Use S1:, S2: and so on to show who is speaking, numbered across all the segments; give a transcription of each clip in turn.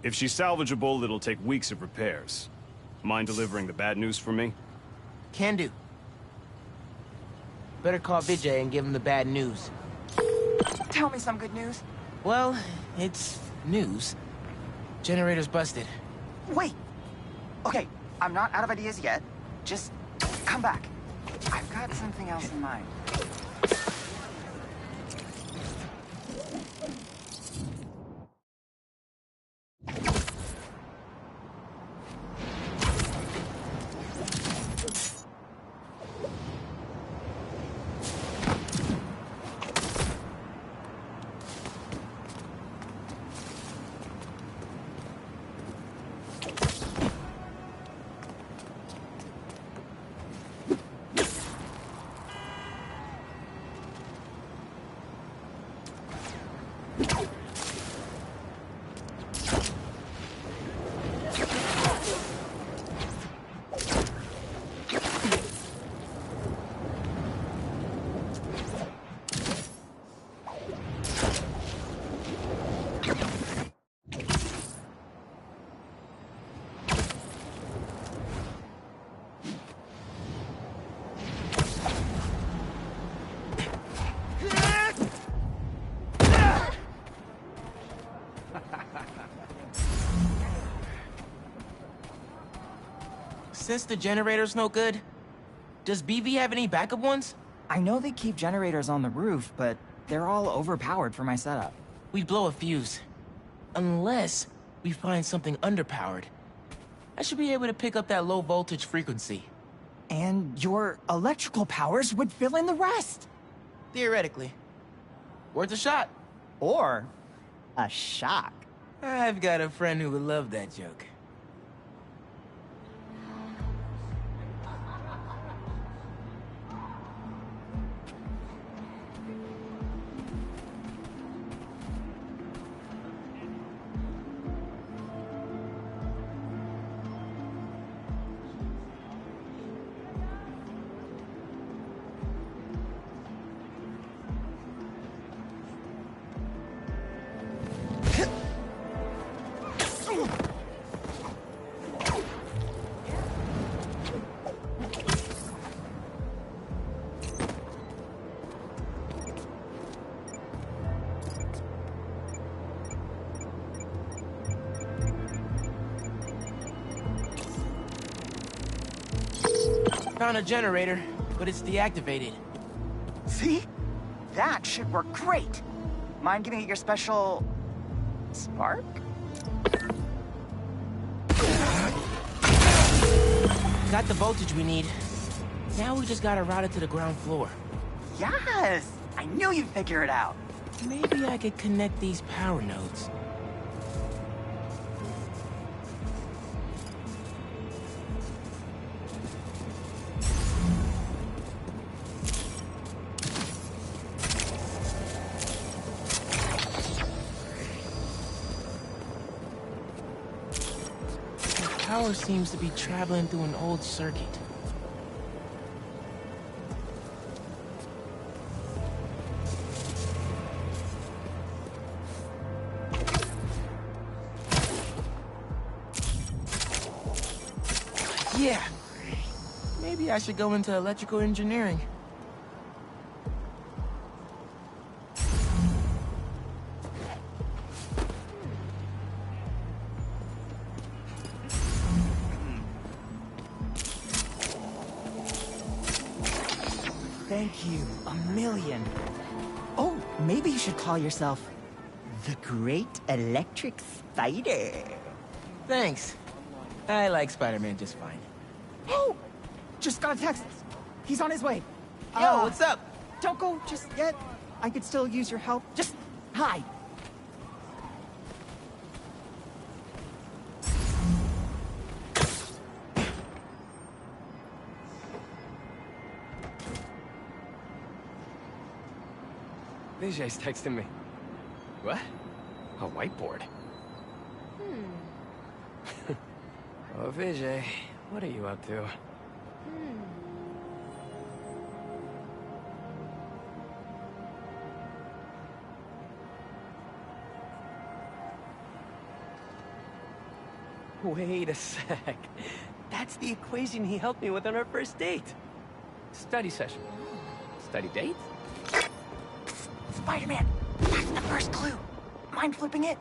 S1: If she's salvageable, it'll take weeks of repairs. Mind delivering the bad news for me?
S2: Can do. Better call Vijay and give him the bad news.
S3: Tell me some good news.
S2: Well, it's news. Generator's busted.
S3: Wait! Okay, I'm not out of ideas yet. Just come back. I've got something else in mind.
S2: Since the generator's no good, does BV have any backup ones?
S3: I know they keep generators on the roof, but they're all overpowered for my setup.
S2: We'd blow a fuse. Unless we find something underpowered. I should be able to pick up that low voltage frequency.
S3: And your electrical powers would fill in the rest.
S2: Theoretically. Worth a shot.
S3: Or a shock.
S2: I've got a friend who would love that joke. Found a generator, but it's deactivated.
S3: See? That should work great. Mind giving it your special... spark?
S2: Got the voltage we need. Now we just gotta route it to the ground floor.
S3: Yes! I knew you'd figure it out.
S2: Maybe I could connect these power nodes. Power seems to be traveling through an old circuit. Yeah. Maybe I should go into electrical engineering.
S3: Thank you a million. Oh, maybe you should call yourself the Great Electric Spider.
S2: Thanks. I like Spiderman just fine.
S3: Oh! Just got a text. He's on his way.
S2: Yo, what's up?
S3: Don't go just yet. I could still use your help. Just hide.
S4: Vijay's texting me. What? A whiteboard? Oh, Vijay, what are you up to? Wait a sec. That's the equation he helped me with on our first date. Study session. Study date?
S3: Spider-Man, that's the first clue. Mind flipping it?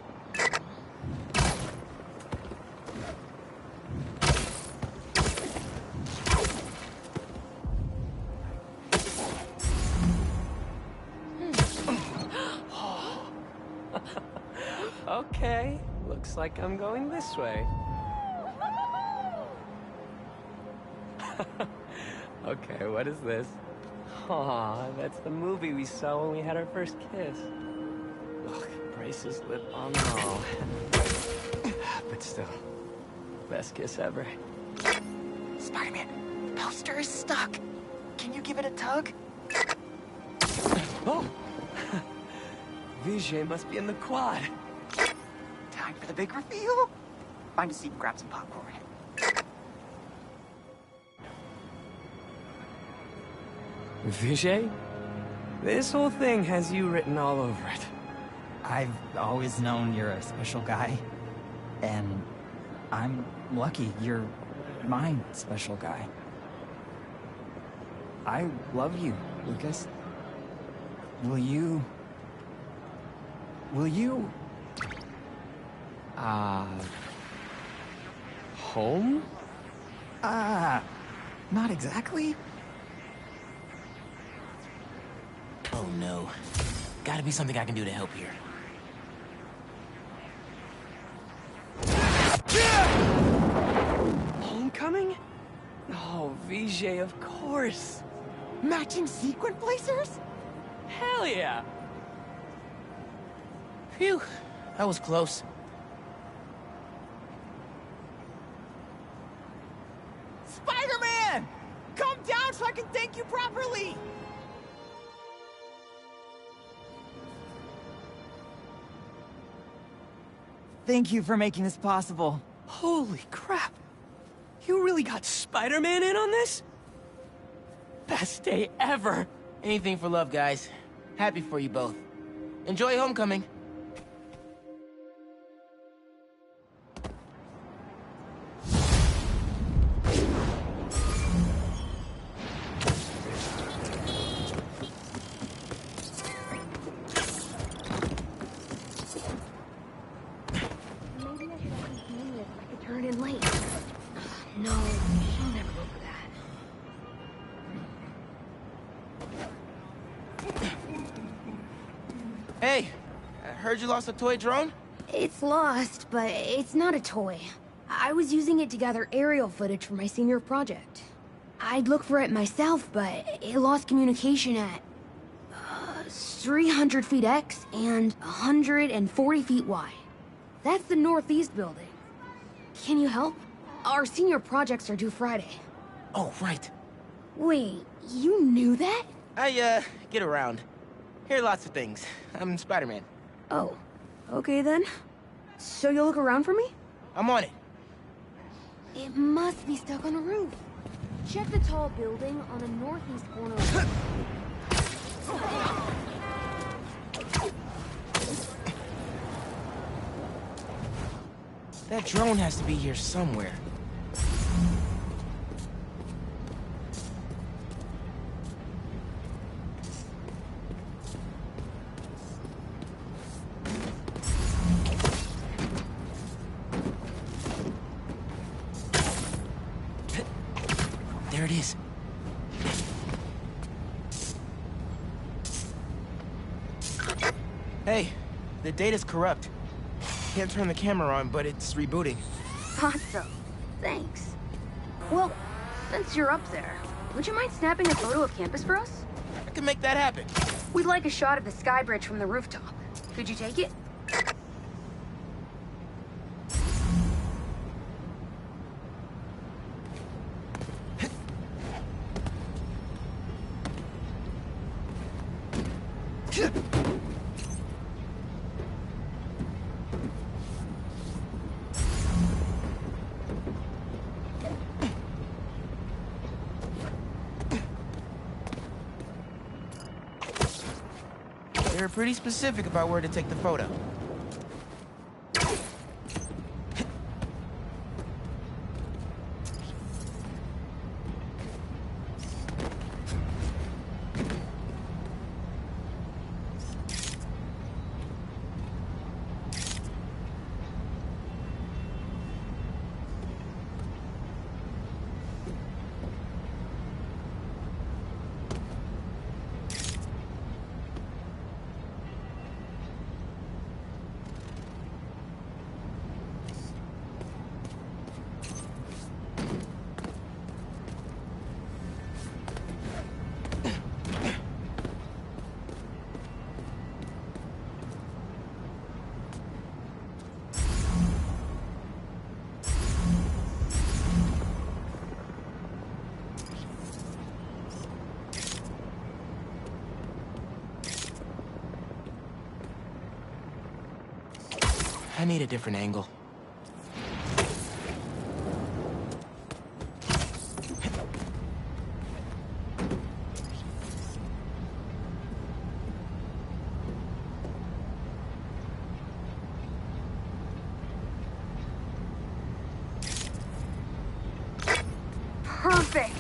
S4: Okay, looks like I'm going this way. Okay, what is this? Aw, that's the movie we saw when we had our first kiss. Look, braces, lip balm, and all. But still, best kiss ever.
S3: Spider-Man, the poster is stuck. Can you give it a tug?
S4: Oh! Vijay must be in the quad.
S3: Time for the big reveal. Find a seat and grab some popcorn.
S4: Vijay? This whole thing has you written all over it.
S3: I've always known you're a special guy. And I'm lucky you're my special guy. I love you, Lucas. Will you...
S4: Home?
S3: Not exactly.
S2: Oh no. Gotta be something I can do to help here.
S4: Homecoming? Oh, Vijay, of course.
S3: Matching sequin placers?
S4: Hell yeah!
S2: Phew, that was close.
S3: Spider-Man! Come down so I can thank you properly! Thank you for making this possible.
S4: Holy crap! You really got Spider-Man in on this? Best day ever!
S2: Anything for love, guys. Happy for you both. Enjoy homecoming.
S5: Turn in late. No, she'll never go for that.
S2: Hey, I heard you lost a toy drone?
S5: It's lost, but it's not a toy. I was using it to gather aerial footage for my senior project. I'd look for it myself, but it lost communication at 300 feet X and 140 feet Y. That's the northeast building. Can you help? Our senior projects are due Friday.
S2: Oh, right.
S5: Wait, you knew that?
S2: I, get around. Hear lots of things. I'm Spider-Man.
S5: Oh, okay then. So you'll look around for me?
S2: I'm on it.
S5: It must be stuck on a roof. Check the tall building on the northeast corner of the
S2: That drone has to be here somewhere. There it is. Hey, the data's corrupt. Can't turn the camera on, but it's rebooting.
S5: Thought so. Thanks. Well, since you're up there, would you mind snapping a photo of campus for us?
S2: I can make that happen.
S5: We'd like a shot of the sky bridge from the rooftop. Could you take it?
S2: They were pretty specific about where to take the photo. I need a different angle.
S5: Perfect!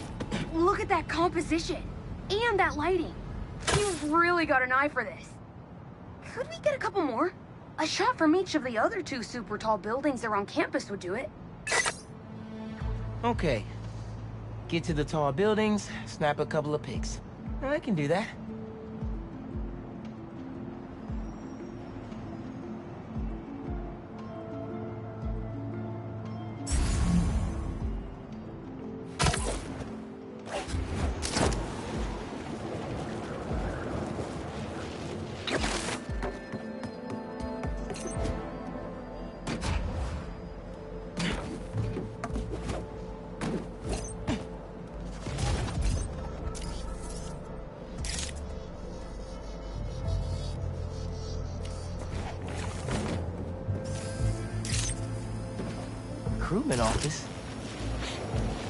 S5: Look at that composition! And that lighting! You've really got an eye for this. Could we get a couple more? A shot from each of the other 2 super tall buildings around campus would do it.
S2: Okay. Get to the tall buildings, snap a couple of pics. I can do that. Recruitment office?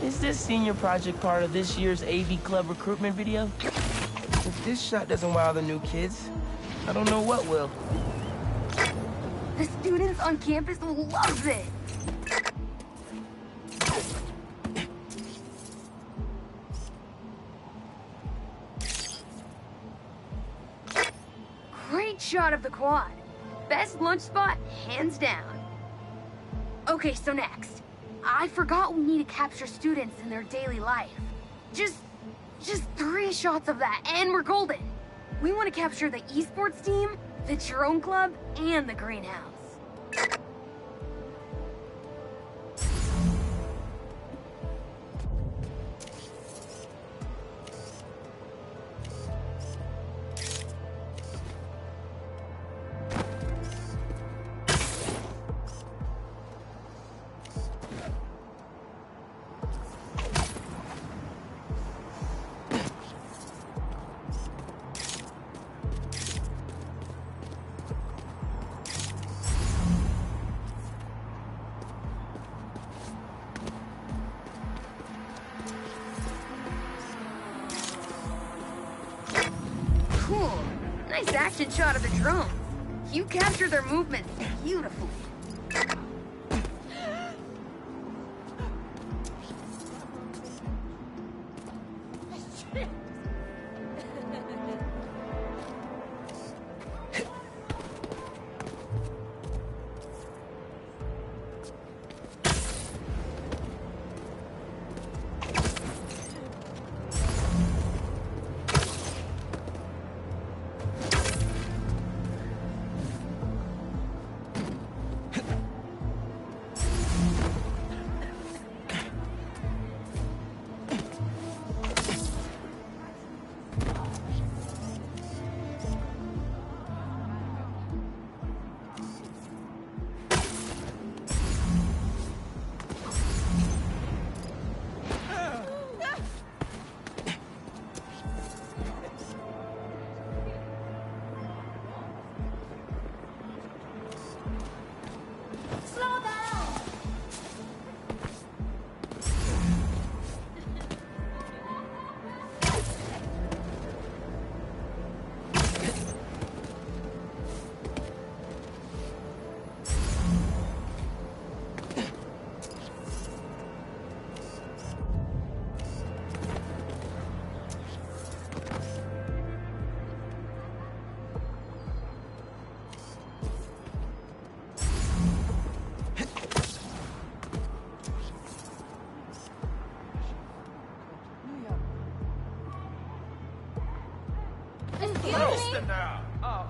S2: Is this senior project part of this year's AV Club recruitment video? If this shot doesn't wow the new kids, I don't know what will.
S5: The students on campus will love this! Great shot of the quad. Best lunch spot, hands down. Okay, so next. I forgot we need to capture students in their daily life. Just 3 shots of that, and we're golden. We want to capture the esports team, the drone club, and the greenhouse. Cool. Nice action shot of the drones. You captured their movements beautifully.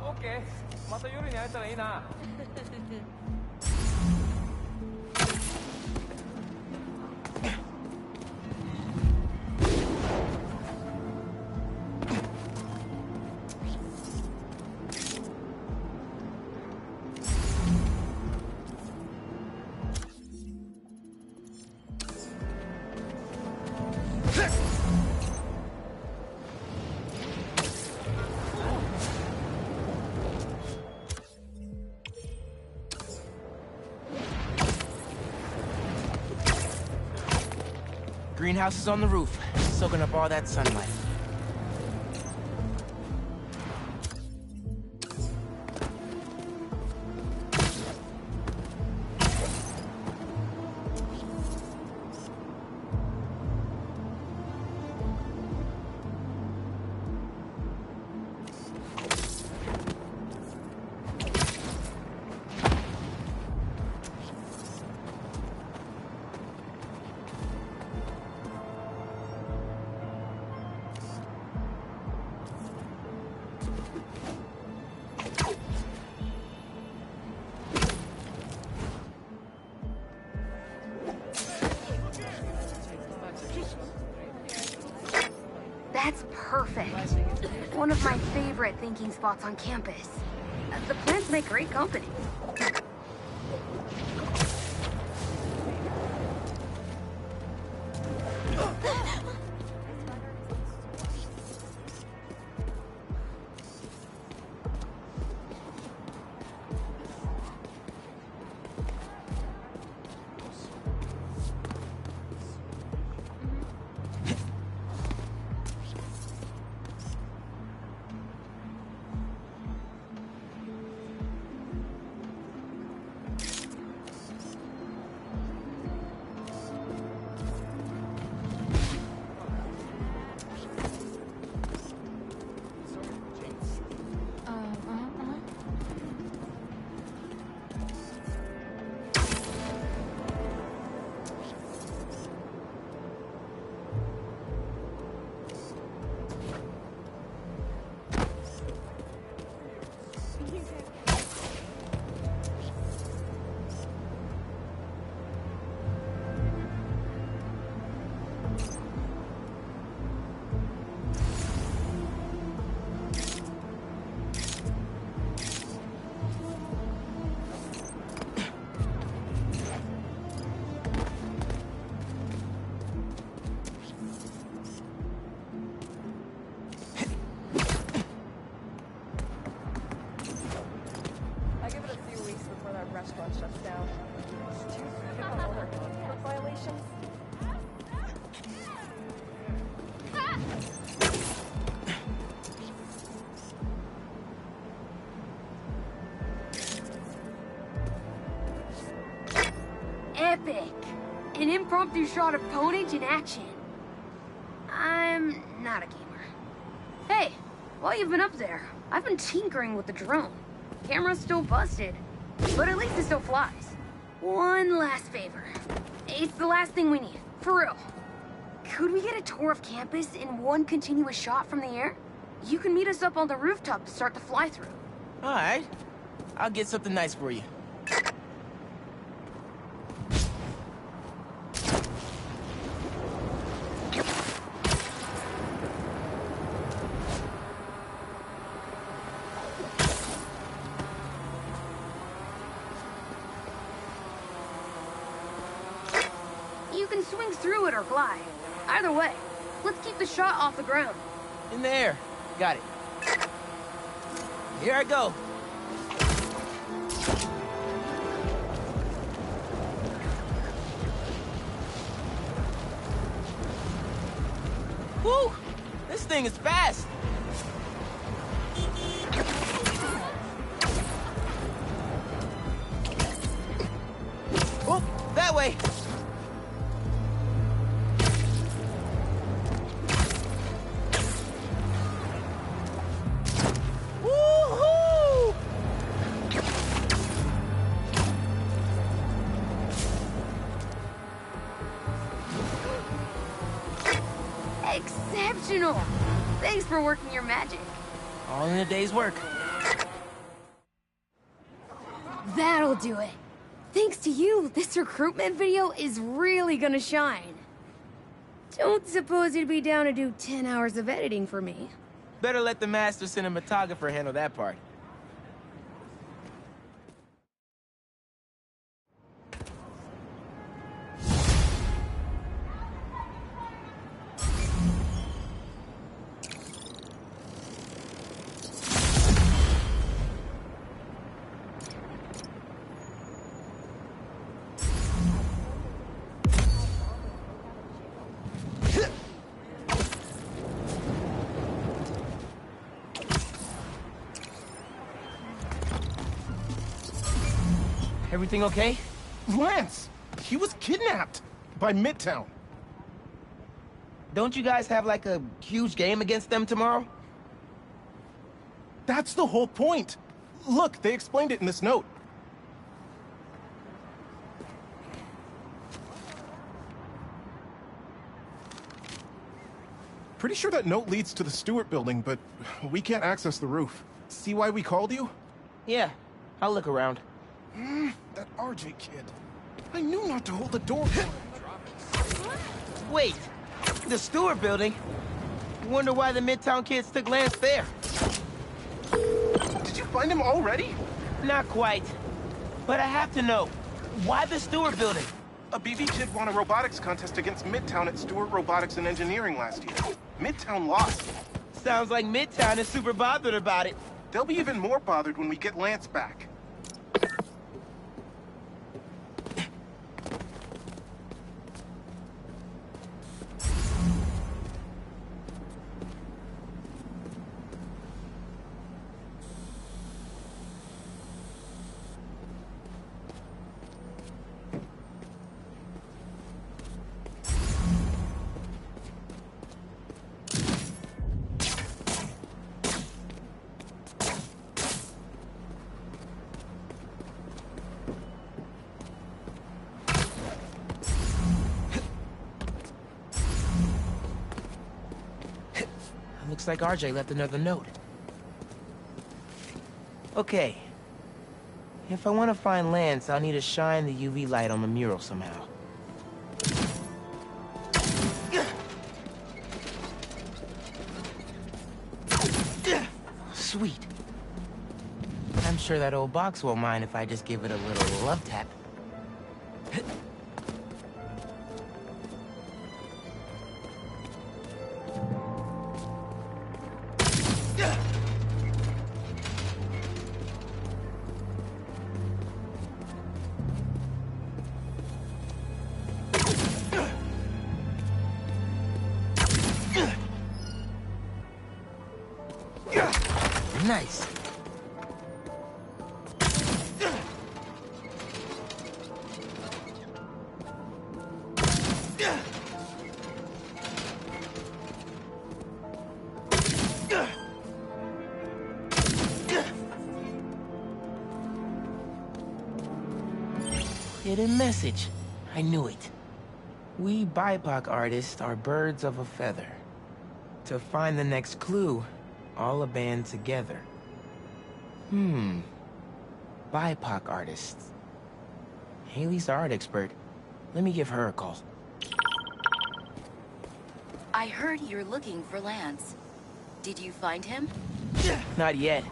S4: OK また夜に会えたらいいな
S2: Greenhouse is on the roof, soaking up all that sunlight.
S5: That's perfect. One of my favorite thinking spots on campus. The plants make great company.
S6: restaurant shuts down. Violations.
S5: Epic! An impromptu shot of Ponage in action. I'm not a gamer. Hey, while you've been up there, I've been tinkering with the drone. Camera's still busted, but at least it still flies. One last favor. It's the last thing we need, for real. Could we get a tour of campus in one continuous shot from the air? You can meet us up on the rooftop to start the fly-through.
S2: All right. I'll get something nice for you.
S5: You can swing through it or glide. Either way, let's keep the shot off the ground.
S2: In the air. Got it. Here I go. Woo! This thing is fast. Oh, that way. Woohoo!
S5: Exceptional! Thanks for working your magic.
S2: All in a day's work.
S5: That'll do it. Thanks to you, this recruitment video is really gonna shine. Don't suppose you'd be down to do 10 hours of editing for me.
S2: Better let the master cinematographer handle that part. Everything okay?
S7: Lance! He was kidnapped! By Midtown.
S2: Don't you guys have like a huge game against them tomorrow?
S7: That's the whole point! Look, they explained it in this note. Pretty sure that note leads to the Stewart building, but we can't access the roof. See why we called you?
S2: Yeah, I'll look around.
S7: That RJ kid. I knew not to hold the door for him.
S2: Wait, the Stewart building? Wonder why the Midtown kids took Lance there.
S7: Did you find him already?
S2: Not quite. But I have to know, why the Stewart building?
S7: A BB kid won a robotics contest against Midtown at Stewart Robotics and Engineering last year. Midtown lost.
S2: Sounds like Midtown is super bothered about it.
S7: They'll be even more bothered when we get Lance back.
S2: Looks like RJ left another note. Okay. If I want to find Lance, I'll need to shine the UV light on the mural somehow. Sweet. I'm sure that old box won't mind if I just give it a little love tap. Nice. Hidden message. I knew it. We BIPOC artists are birds of a feather. To find the next clue, all a band together. BIPOC artists. Haley's the art expert. Let me give her a call.
S8: I heard you're looking for Lance. Did you find him?
S2: Not yet.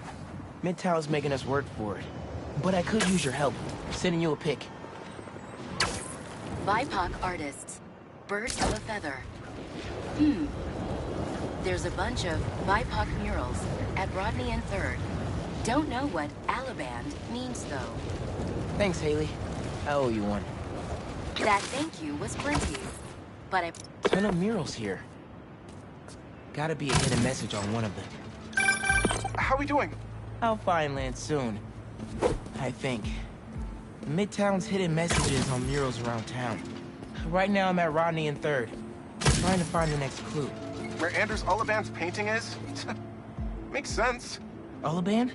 S2: Midtown's making us work for it. But I could use your help. Sending you a pic.
S8: BIPOC artists. Birds of a feather. There's a bunch of BIPOC murals at Rodney and 3rd. Don't know what Alaband means, though.
S2: Thanks, Haley. I owe you one.
S8: That thank you was plenty. But I...
S2: Ton of murals here. Gotta be a hidden message on one of them.
S7: How we doing?
S2: I'll find Lance soon. I think. Midtown's hidden messages on murals around town. Right now I'm at Rodney and 3rd. Trying to find the next clue.
S7: Where Anders Olaband's painting is? Makes sense.
S2: Olaband?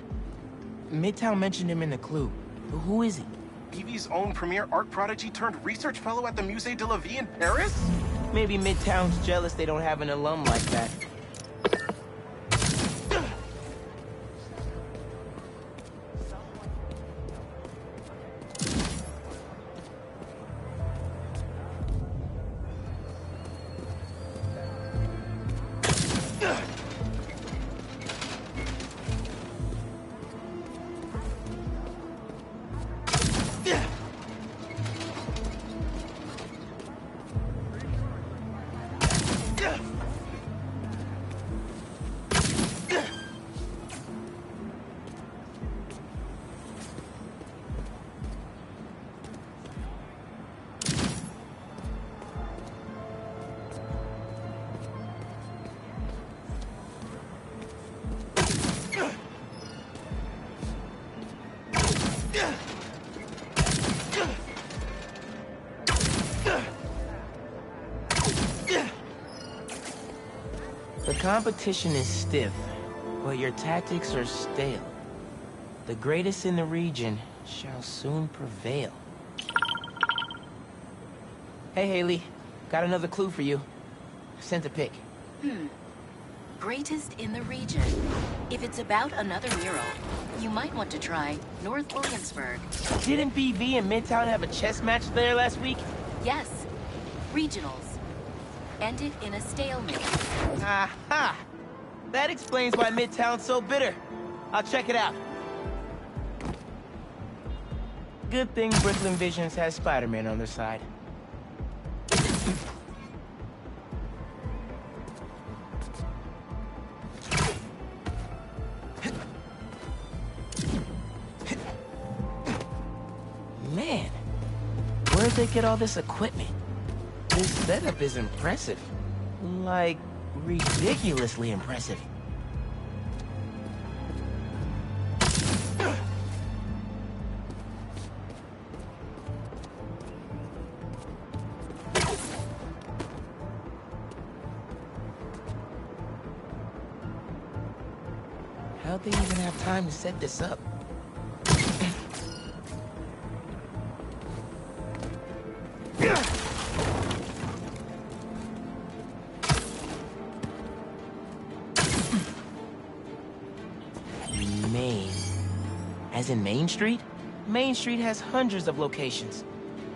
S2: Midtown mentioned him in the clue. Who is he?
S7: BB's own premier art prodigy turned research fellow at the Musée de la Vie in Paris?
S2: Maybe Midtown's jealous they don't have an alum like that. competition is stiff, but your tactics are stale. The greatest in the region shall soon prevail. Hey, Haley. Got another clue for you. Sent a pic.
S8: Greatest in the region. If it's about another mural, you might want to try North Williamsburg.
S2: Didn't BV and Midtown have a chess match there last week?
S8: Yes, regionals. Ended in a stalemate.
S2: Aha! That explains why Midtown's so bitter. I'll check it out. Good thing Brooklyn Visions has Spiderman on their side. Man, where'd they get all this equipment? This setup is impressive. Like, ridiculously impressive. How'd they even have time to set this up? Main. As in Main Street? Main Street has hundreds of locations.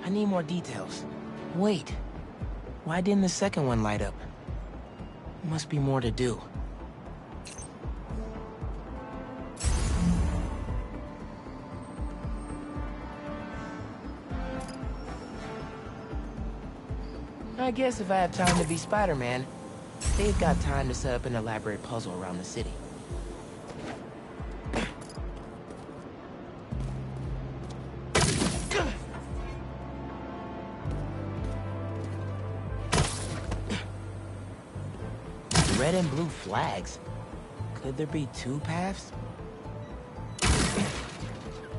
S2: I need more details. Wait. Why didn't the second one light up? Must be more to do. I guess if I have time to be Spider-Man, they've got time to set up an elaborate puzzle around the city. Red and blue flags. Could there be two paths?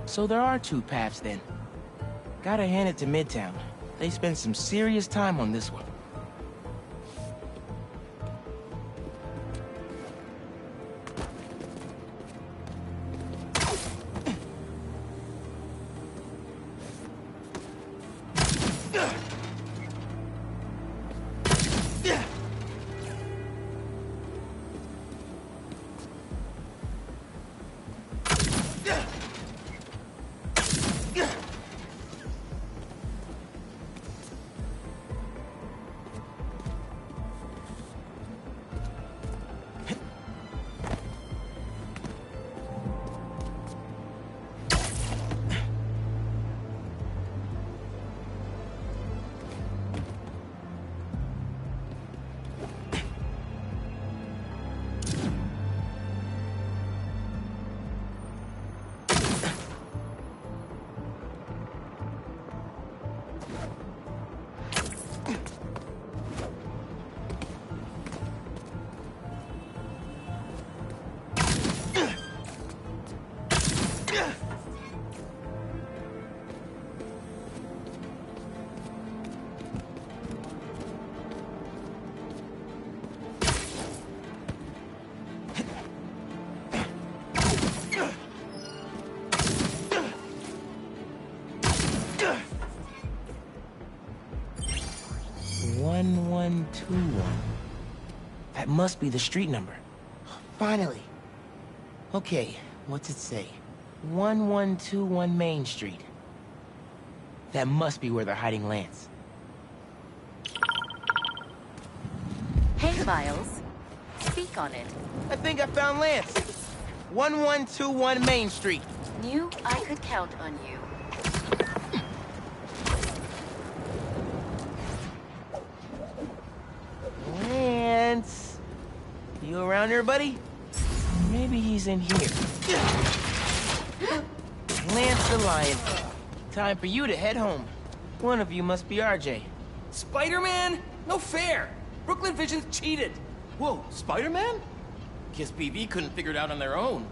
S2: So there are two paths then. Gotta hand it to Midtown. They spent some serious time on this one. That must be the street number. Finally. Okay, what's it say? 1121 Main Street. That must be where they're hiding Lance.
S8: Hey, Miles. Speak on it.
S2: I think I found Lance. 1121 Main Street.
S8: Knew I could count on you.
S2: Lance. You around here, buddy? Maybe he's in here. Lance the Lion. Time for you to head home. One of you must be RJ.
S9: Spider-Man? No fair! Brooklyn Visions cheated! Whoa, Spider-Man? Guess BV couldn't figure it out on their own.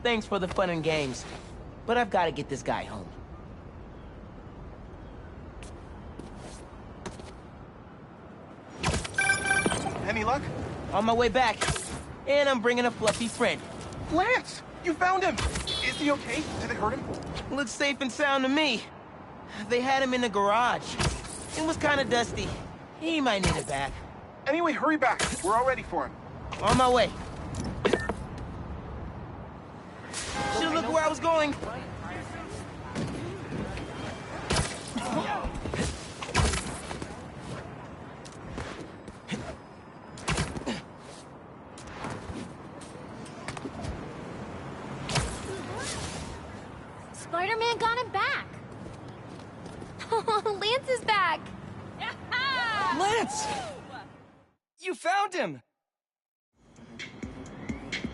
S2: Thanks for the fun and games, but I've got to get this guy home.
S7: Any luck?
S2: On my way back. And I'm bringing a fluffy friend.
S7: Lance! You found him! Is he okay? Did they hurt him?
S2: Looks safe and sound to me. They had him in the garage. It was kind of dusty. He might need it back.
S7: Anyway, hurry back. We're all ready for him.
S2: On my way. Should've looked where I was going.
S5: Spider-Man got him back. Oh, Lance is back.
S9: Lance! You found him!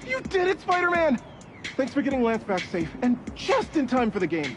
S7: You did it, Spider-Man! Thanks for getting Lance back safe, and just in time for the game.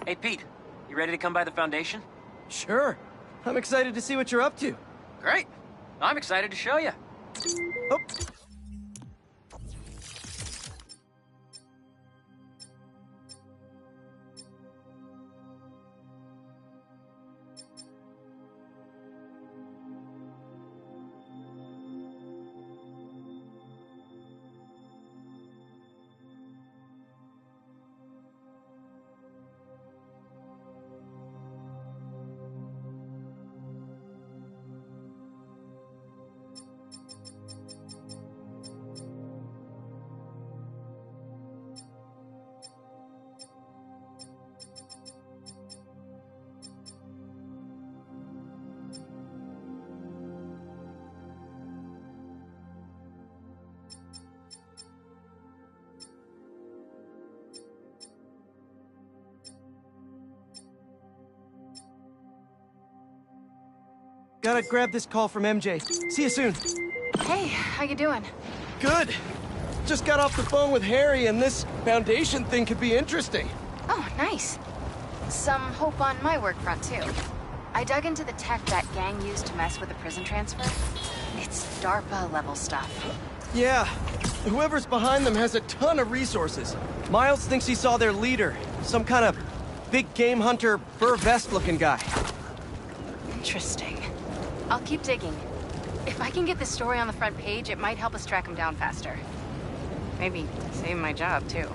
S4: Hey, Pete. You ready to come by the Foundation?
S9: Sure. I'm excited to see what you're up to.
S4: Great. I'm excited to show you.
S9: Oh. Gotta grab this call from MJ. See you soon.
S10: Hey, how you doing?
S9: Good. Just got off the phone with Harry, and this Foundation thing could be interesting.
S10: Oh, nice. Some hope on my work front, too. I dug into the tech that gang used to mess with the prison transfer. It's DARPA-level stuff.
S9: Yeah. Whoever's behind them has a ton of resources. Miles thinks he saw their leader. Some kind of big game hunter, fur vest-looking guy.
S10: Interesting. I'll keep digging. If I can get this story on the front page, it might help us track him down faster. Maybe save my job, too.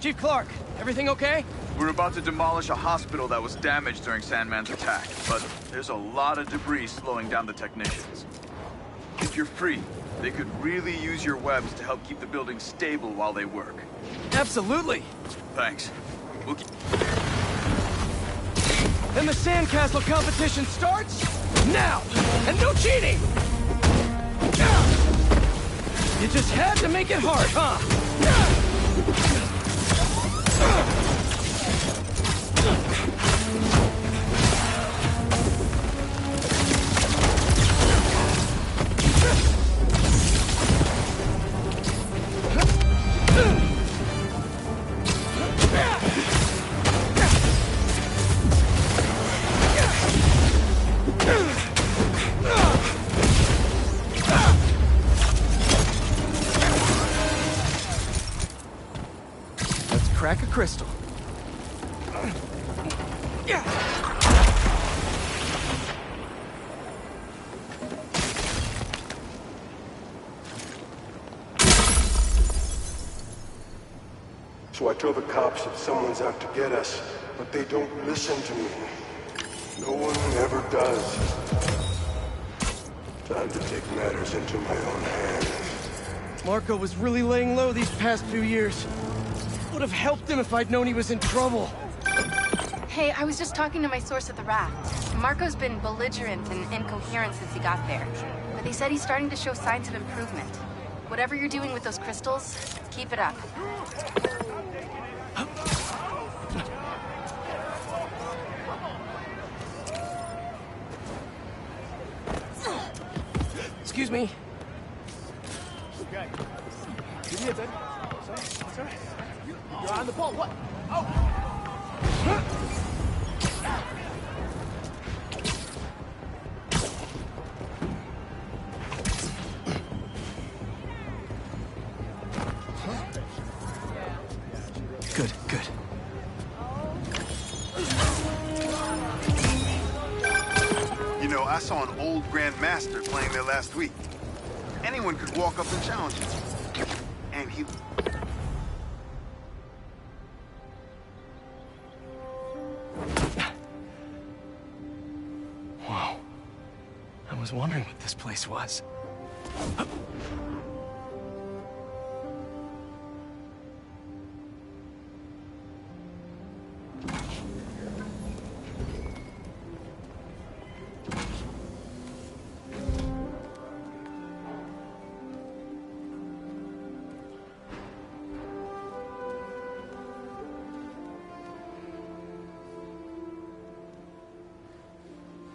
S9: Chief Clark, everything okay?
S11: We're about to demolish a hospital that was damaged during Sandman's attack, but there's a lot of debris slowing down the technicians. If you're free, they could really use your webs to help keep the building stable while they work.
S9: Absolutely!
S11: Thanks. We'll keep...
S9: And the sandcastle competition starts now! And no cheating! You just had to make it hard, huh? Crack a crystal.
S12: So I tell the cops that someone's out to get us, but they don't listen to me. No one ever does. Time to take matters into my own hands.
S9: Marco was really laying low these past few years. Would have helped him if I'd known he was in trouble.
S10: Hey, I was just talking to my source at the raft. Marco's been belligerent and incoherent since he got there. But they said he's starting to show signs of improvement. Whatever you're doing with those crystals, keep it up.
S9: Excuse me.
S13: Okay. Give me a bit. Sorry. You're on the ball. What? Oh!
S9: Good.
S14: You know, I saw an old Grand Master playing there last week. Anyone could walk up and challenge him. And he...
S9: Whoa. I was wondering what this place was.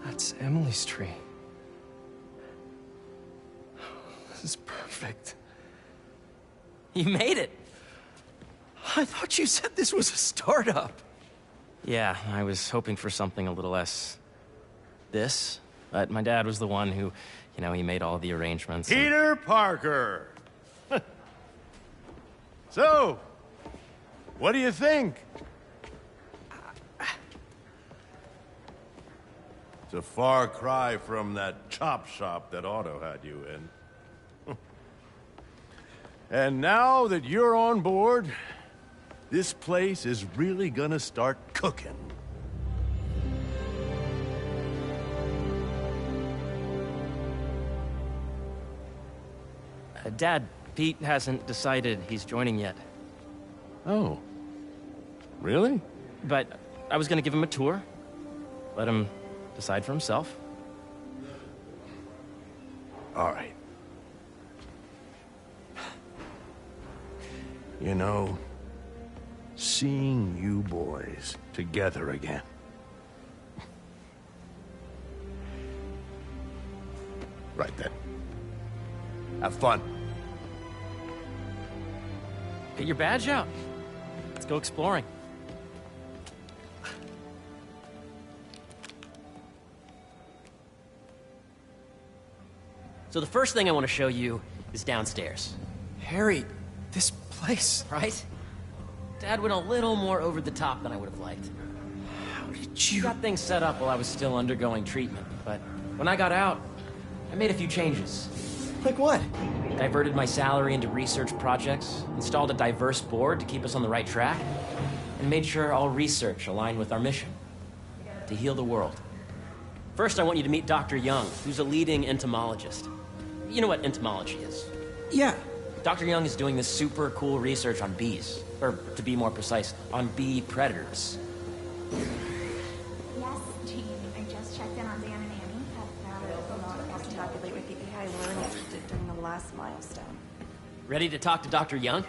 S9: That's Emily's tree. This is perfect.
S2: You made it!
S9: I thought you said this was a startup.
S2: Yeah, I was hoping for something a little less... this. But my dad was the one who, he made all the arrangements.
S15: Peter Parker! So, what do you think? It's a far cry from that chop shop that Otto had you in. And now that you're on board, this place is really gonna start cooking.
S2: Dad, Pete hasn't decided he's joining yet.
S15: Oh. Really?
S2: But I was gonna give him a tour. Let him decide for himself.
S15: All right. You know, seeing you boys together again. Right then. Have fun.
S2: Get your badge out. Let's go exploring.
S16: So the first thing I want to show you is downstairs.
S9: Harry, this place...
S16: Right? Dad went a little more over the top than I would have liked.
S9: How did you...
S2: Got things set up while I was still undergoing treatment, but when I got out, I made a few changes.
S9: Like what?
S2: Diverted my salary into research projects, installed a diverse board to keep us on the right track.
S16: and made sure all research aligned with our mission. To heal the world. First, I want you to meet Dr. Young, who's a leading entomologist. You know what entomology is?
S9: Yeah.
S16: Dr. Young is doing this super cool research on bees. Or, to be more precise, on bee predators.
S17: Yes, Jean. I just checked in on Dan and Annie. That a lot of to tabulate with the AI learning we did during the last milestone.
S16: Ready to talk to Dr. Young?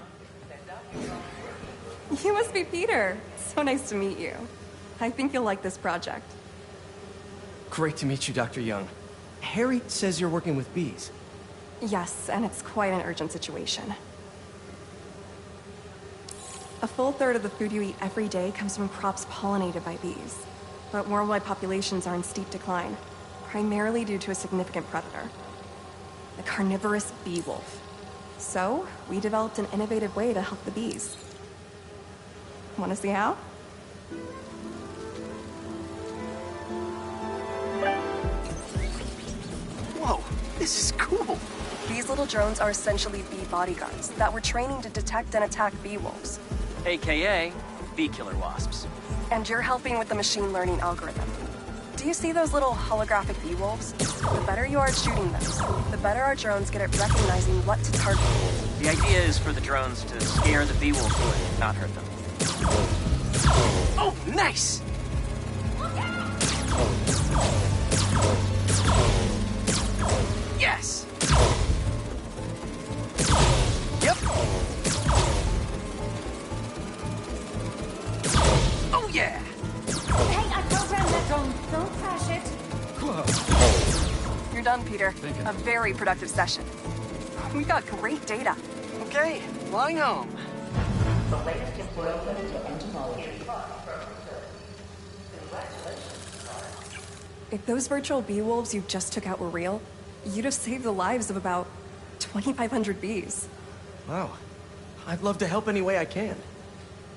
S6: You must be Peter. So nice to meet you. I think you'll like this project.
S9: Great to meet you, Dr. Young. Harry says you're working with bees.
S6: Yes, and it's quite an urgent situation. A full third of the food you eat every day comes from crops pollinated by bees. But worldwide populations are in steep decline, primarily due to a significant predator, the carnivorous bee wolf. So, we developed an innovative way to help the bees. Want to see how?
S9: Whoa, this is cool.
S6: These little drones are essentially bee bodyguards that we're training to detect and attack bee wolves.
S16: AKA, bee killer wasps.
S6: And you're helping with the machine learning algorithm. Do you see those little holographic bee wolves? The better you are at shooting them, the better our drones get at recognizing what to target.
S16: The idea is for the drones to scare the bee wolves away, not hurt them.
S9: Oh, nice! Yes! Yep! Oh, yeah!
S17: Hey, I programmed that drone. Don't crash it.
S6: You're done, Peter. A very productive session. We got great data.
S9: Okay, flying home.
S18: The latest improvement to entomology.
S6: If those virtual bee wolves you just took out were real, you'd have saved the lives of about 2,500 bees.
S9: Wow. I'd love to help any way I can.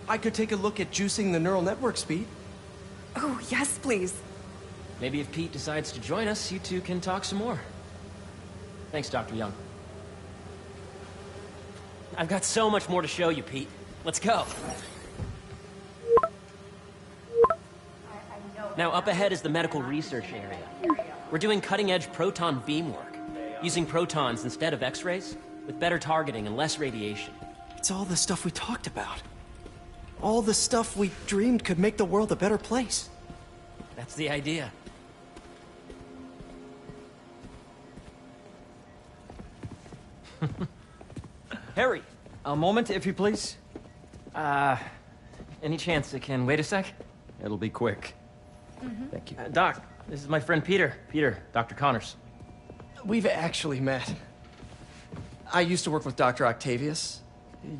S9: I could take a look at juicing the neural network speed.
S6: Oh, yes, please.
S16: Maybe if Pete decides to join us, you two can talk some more. Thanks, Dr. Young. I've got so much more to show you, Pete. Let's go. Now, up ahead is the medical research area. We're doing cutting-edge proton beam work, using protons instead of X-rays, with better targeting and less radiation.
S9: It's all the stuff we talked about. All the stuff we dreamed could make the world a better place.
S16: That's the idea. Harry,
S19: a moment, if you please.
S16: Any chance it can wait a sec?
S19: It'll be quick. Thank you.
S16: Doc, this is my friend Peter. Peter, Dr. Connors.
S9: We've actually met. I used to work with Dr. Octavius.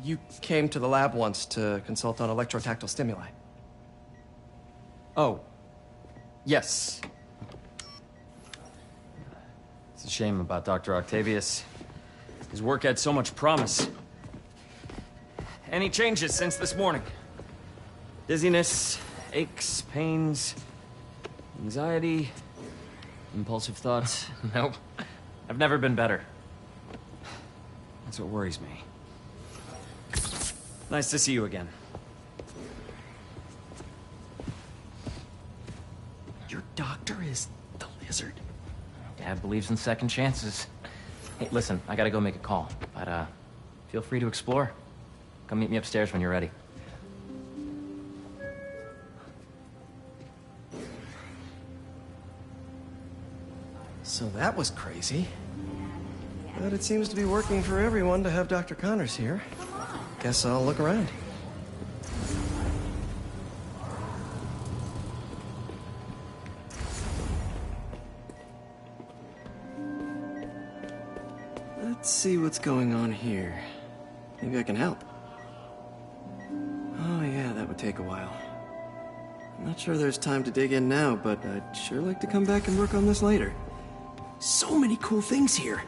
S9: You came to the lab once to consult on electrotactile stimuli.
S19: Oh. Yes. It's a shame about Dr. Octavius. His work had so much promise. Any changes since this morning? Dizziness, aches, pains, anxiety, impulsive thoughts?
S16: Nope. I've never been better.
S19: That's what worries me. Nice to see you again.
S9: Your doctor is the lizard.
S16: Dad believes in second chances. Hey, listen, I gotta go make a call, but feel free to explore. Come meet me upstairs when you're ready.
S9: So that was crazy. But it seems to be working for everyone to have Dr. Connors here. Guess I'll look around. Let's see what's going on here. Maybe I can help. Oh yeah, that would take a while. I'm not sure there's time to dig in now, but I'd sure like to come back and work on this later. So many cool things here.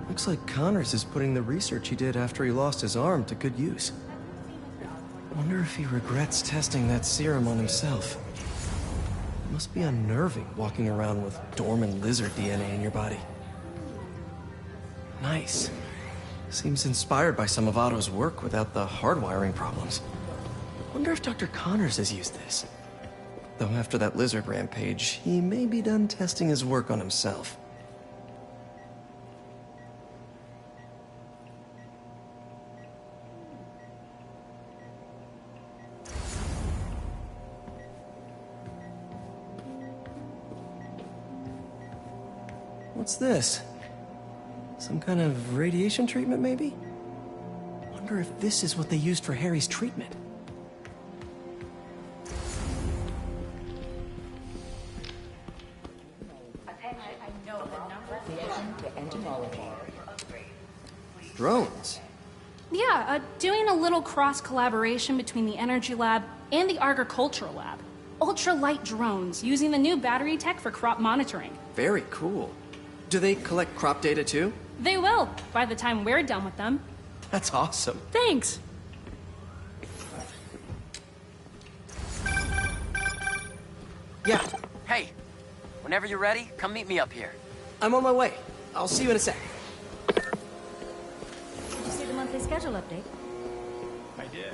S9: Looks like Connors is putting the research he did after he lost his arm to good use. Wonder if he regrets testing that serum on himself. It must be unnerving walking around with dormant lizard DNA in your body. Nice. Seems inspired by some of Otto's work without the hardwiring problems. Wonder if Dr. Connors has used this. Though after that lizard rampage, he may be done testing his work on himself. What's this? Some kind of radiation treatment, maybe? Wonder if this is what they used for Harry's treatment. Drones?
S20: Yeah, doing a little cross-collaboration between the Energy Lab and the Agricultural Lab. Ultra-light drones using the new battery tech for crop monitoring.
S9: Very cool. Do they collect crop data too?
S20: They will, by the time we're done with them.
S9: That's awesome.
S20: Thanks.
S9: Yeah.
S4: Hey, whenever you're ready, come meet me up here.
S9: I'm on my way. I'll see you in a sec.
S17: Did you see the monthly schedule update?
S13: I did.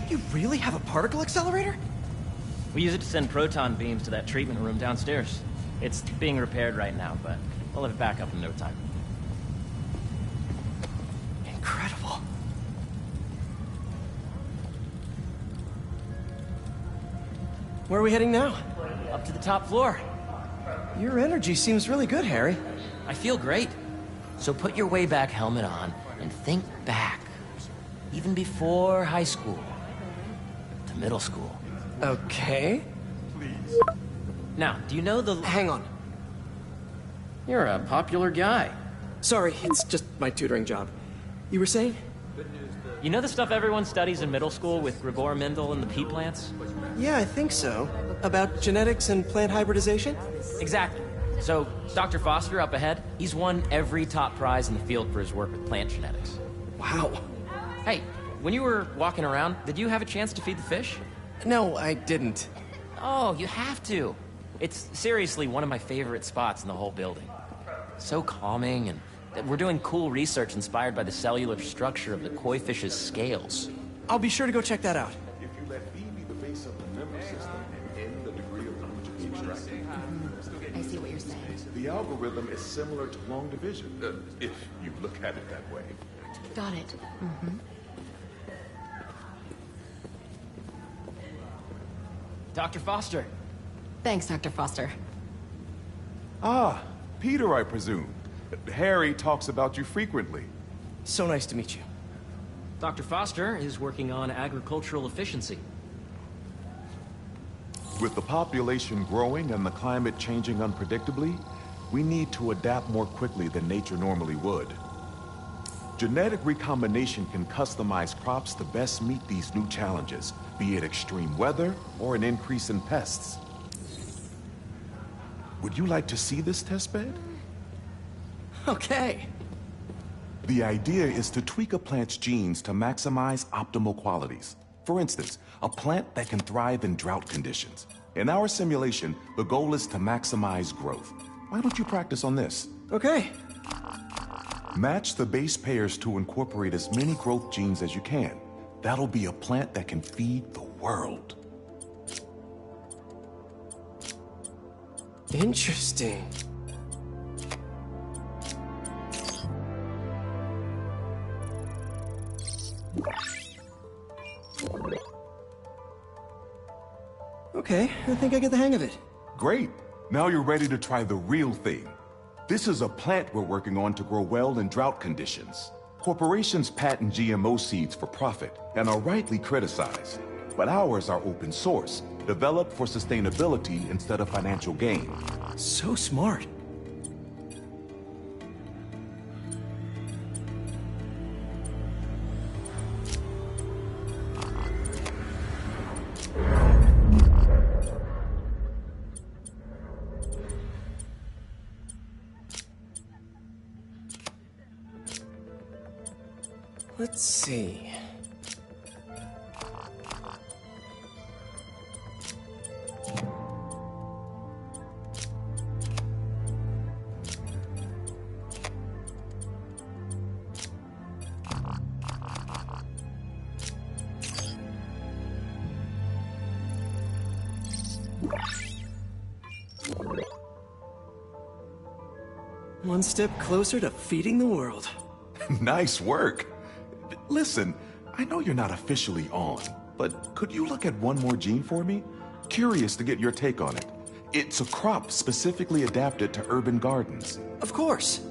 S9: You really have a particle accelerator?
S16: We use it to send proton beams to that treatment room downstairs. It's being repaired right now, but we'll have it back up in no time.
S9: Incredible. Where are we heading now?
S16: Up to the top floor.
S9: Your energy seems really good, Harry.
S16: I feel great. So put your Wayback helmet on and think back. Even before high school. To middle school.
S9: Okay.
S16: Now, do you know the...
S9: Hang on.
S16: You're a popular guy.
S9: Sorry, it's just my tutoring job. You were saying?
S16: You know the stuff everyone studies in middle school with Gregor Mendel and the pea plants?
S9: Yeah, I think so. About genetics and plant hybridization?
S16: Exactly. So, Dr. Foster up ahead, he's won every top prize in the field for his work with plant genetics.
S9: Wow.
S16: Hey, when you were walking around, did you have a chance to feed the fish?
S9: No, I didn't.
S16: Oh, you have to. It's seriously one of my favorite spots in the whole building. So calming, and we're doing cool research inspired by the cellular structure of the koi fish's scales.
S9: I'll be sure to go check that out.
S12: If you let B be the base of the nervous system and N the degree of which it can be extracted.
S8: I see what you're saying.
S12: The algorithm is similar to long division, if you look at it that way.
S8: Got it.
S16: Dr. Foster.
S8: Thanks, Dr. Foster.
S21: Ah, Peter, I presume. Harry talks about you frequently.
S9: So nice to meet you.
S16: Dr. Foster is working on agricultural efficiency.
S21: With the population growing and the climate changing unpredictably, we need to adapt more quickly than nature normally would. Genetic recombination can customize crops to best meet these new challenges, be it extreme weather or an increase in pests. Would you like to see this testbed?
S9: Okay.
S21: The idea is to tweak a plant's genes to maximize optimal qualities. For instance, a plant that can thrive in drought conditions. In our simulation, the goal is to maximize growth. Why don't you practice on this?
S9: Okay.
S21: Match the base pairs to incorporate as many growth genes as you can. That'll be a plant that can feed the world.
S9: Interesting. Okay, I think I get the hang of it.
S21: Great. Now you're ready to try the real thing. This is a plant we're working on to grow well in drought conditions. Corporations patent GMO seeds for profit and are rightly criticized. But ours are open source, developed for sustainability instead of financial gain.
S9: So smart. Let's see. One step closer to feeding the world.
S21: Nice work. Listen, I know you're not officially on, but could you look at one more gene for me? Curious to get your take on it. It's a crop specifically adapted to urban gardens.
S9: Of course.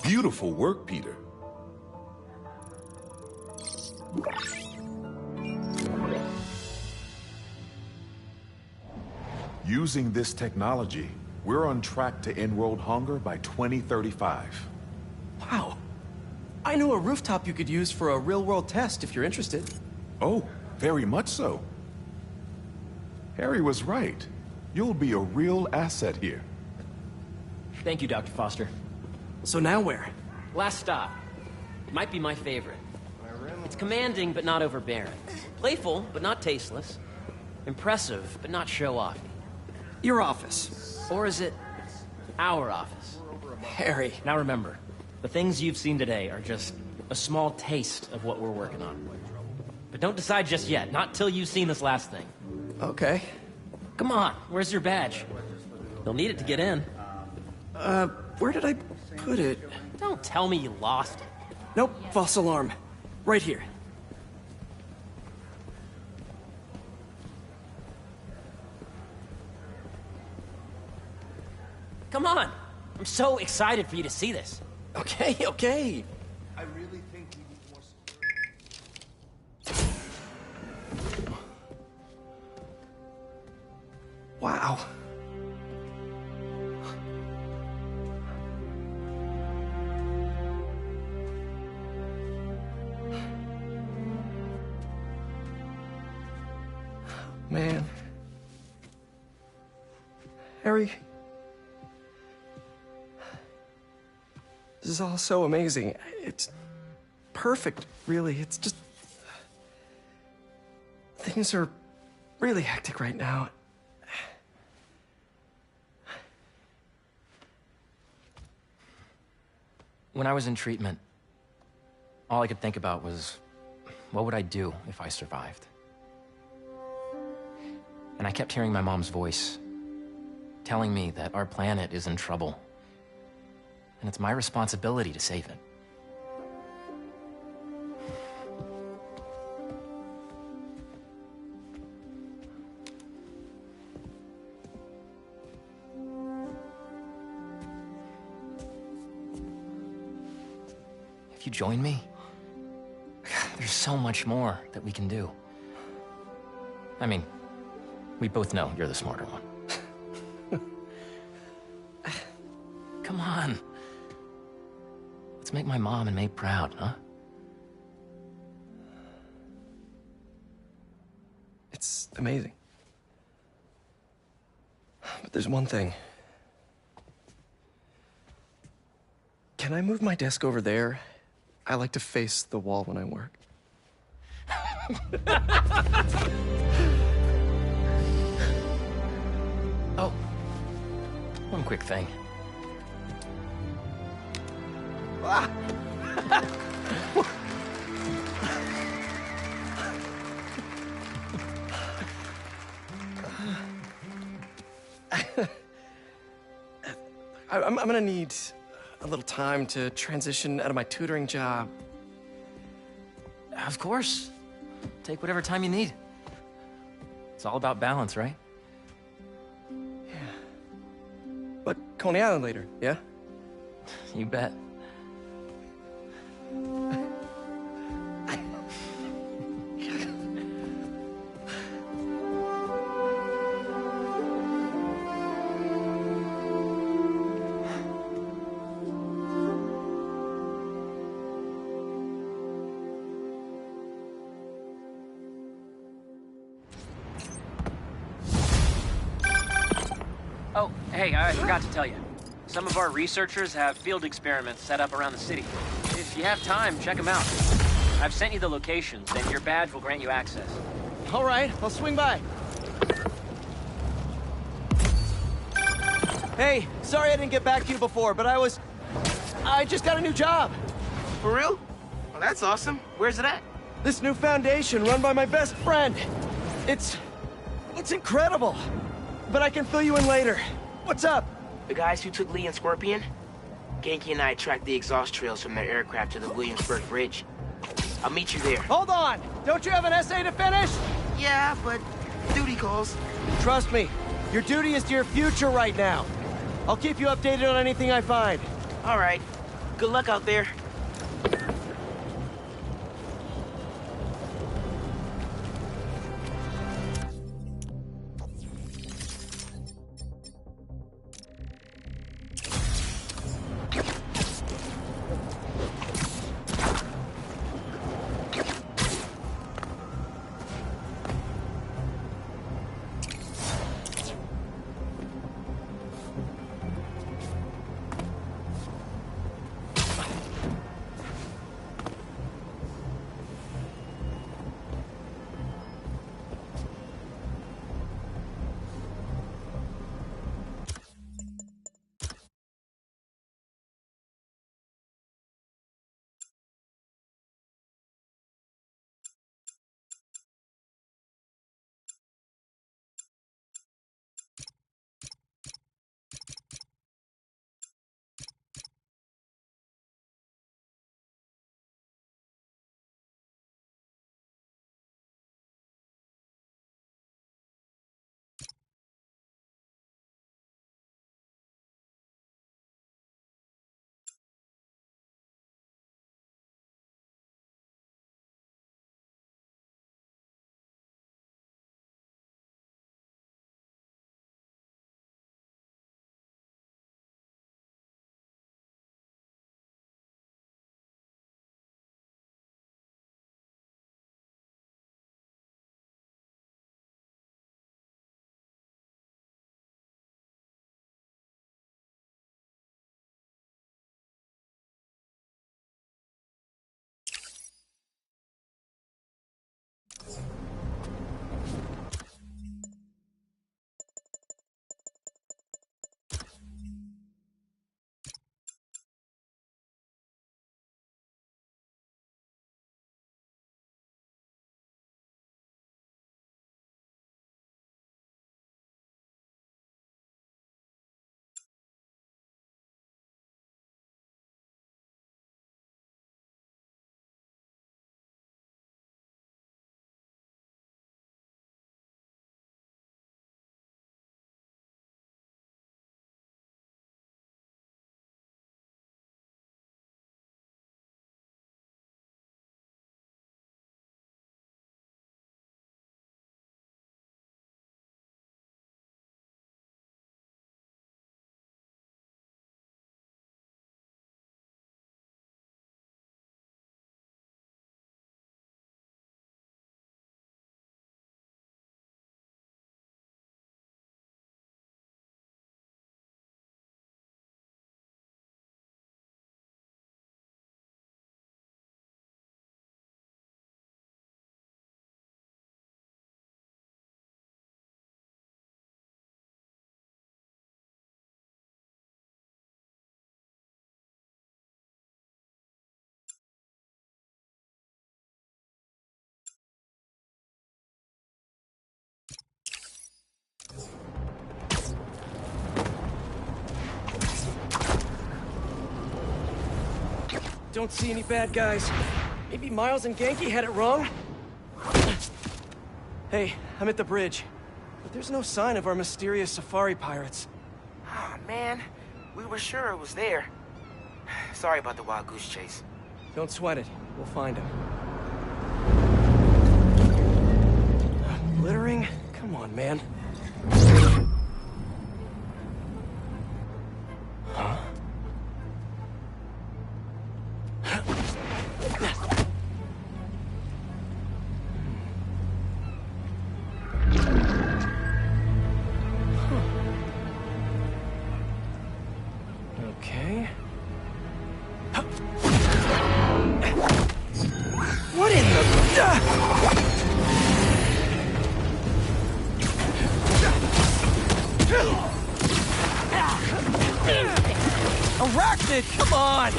S21: Beautiful work, Peter. Using this technology, we're on track to end world hunger by 2035.
S9: Wow. I know a rooftop you could use for a real-world test if you're interested.
S21: Oh, very much so. Harry was right. You'll be a real asset here.
S16: Thank you, Dr. Foster.
S9: So now where?
S16: Last stop. It might be my favorite. It's commanding, but not overbearing. Playful, but not tasteless. Impressive, but not show-offy.
S9: Your office.
S16: Or is it our office?
S9: Harry.
S16: Now remember, the things you've seen today are just a small taste of what we're working on. But don't decide just yet, not till you've seen this last thing.
S9: Okay.
S16: Come on, where's your badge? You'll need it to get in.
S9: Where did I put it?
S16: Don't tell me you lost it.
S9: Nope, false alarm. Right here.
S16: Come on! I'm so excited for you to see this.
S9: Okay, okay.
S13: I really think we need more security.
S9: Wow. Man. Harry. This is all so amazing. It's perfect, really. It's just... Things are really hectic right now.
S16: When I was in treatment, all I could think about was, what would I do if I survived? And I kept hearing my mom's voice, telling me that our planet is in trouble, and it's my responsibility to save it. you join me? There's so much more that we can do. I mean, we both know you're the smarter one. Come on. Let's make my mom and May proud, huh?
S9: It's amazing. But there's one thing. Can I move my desk over there? I like to face the wall when I work.
S16: Oh, one quick thing.
S9: Ah! I'm gonna need a little time to transition out of my tutoring job.
S16: Of course. Take whatever time you need. It's all about balance, right?
S9: Yeah. But Coney Island later, yeah?
S16: You bet. Oh, hey, I forgot to tell you. Some of our researchers have field experiments set up around the city. If you have time, check them out. I've sent you the locations, and your badge will grant you access.
S3: All right, I'll swing by. Hey, sorry I didn't get back to you before, but I just got a new job.
S2: For real? Well, that's awesome. Where's it at?
S3: This new foundation run by my best friend. It's incredible. But I can fill you in later. What's up?
S2: The guys who took Lee and Scorpion? Genki and I tracked the exhaust trails from their aircraft to the Williamsburg Bridge. I'll meet you there.
S3: Hold on! Don't you have an essay to finish?
S2: Yeah, but duty calls.
S3: Trust me, your duty is to your future right now. I'll keep you updated on anything I find.
S2: All right. Good luck out there.
S9: don't see any bad guys. Maybe Miles and Genki had it wrong? Hey, I'm at the bridge. But there's no sign of our mysterious safari pirates.
S2: Oh, man. We were sure it was there. Sorry about the wild goose chase.
S9: Don't sweat it. We'll find him. Littering? Come on, man. Huh? Okay. What in the... Arachnid, come on!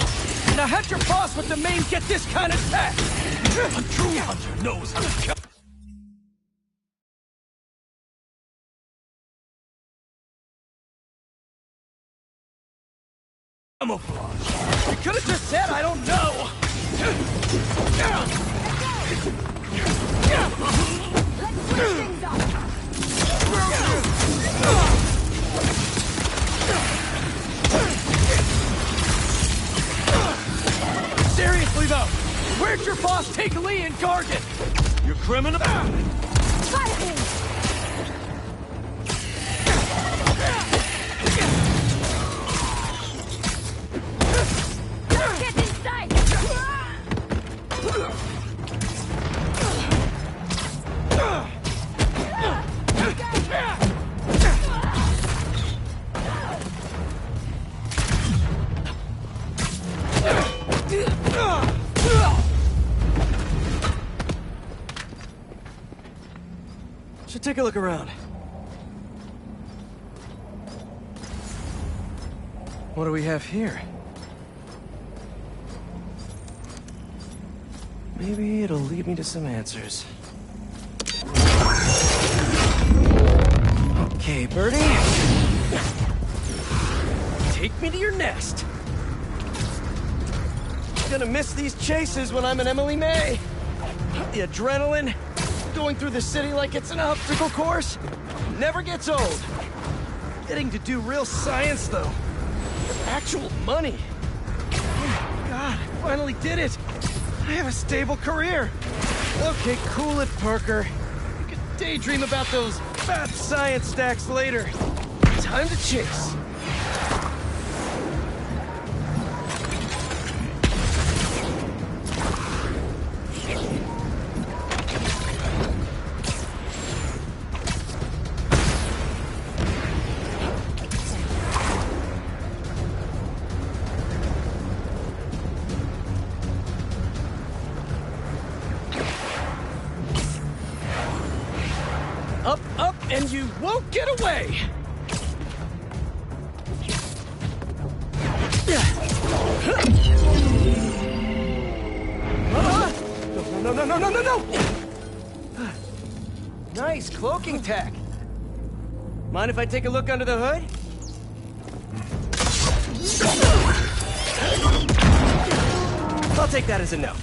S9: Now how'd your boss with the mane get this kind of tech? A true hunter knows how to kill. Camouflage. You could have just said I don't know.
S5: Let's switch things up.
S9: Seriously though, where'd your boss take Lee and Gargan? You're criminal.
S5: Get inside!
S9: Should take a look around. What do we have here? Maybe it'll lead me to some answers. Okay, Birdie. Take me to your nest. Gonna miss these chases when I'm an Emily May. The adrenaline, going through the city like it's an obstacle course, never gets old. Getting to do real science, though. Actual money. Oh, God, I finally did it. I have a stable career. Okay, cool it, Parker. You can daydream about those fat science stacks later. Time to chase. Up, up, and you won't get away! No, no, no, no, no, no! Nice cloaking tech. Mind if I take a look under the hood? I'll take that as a no.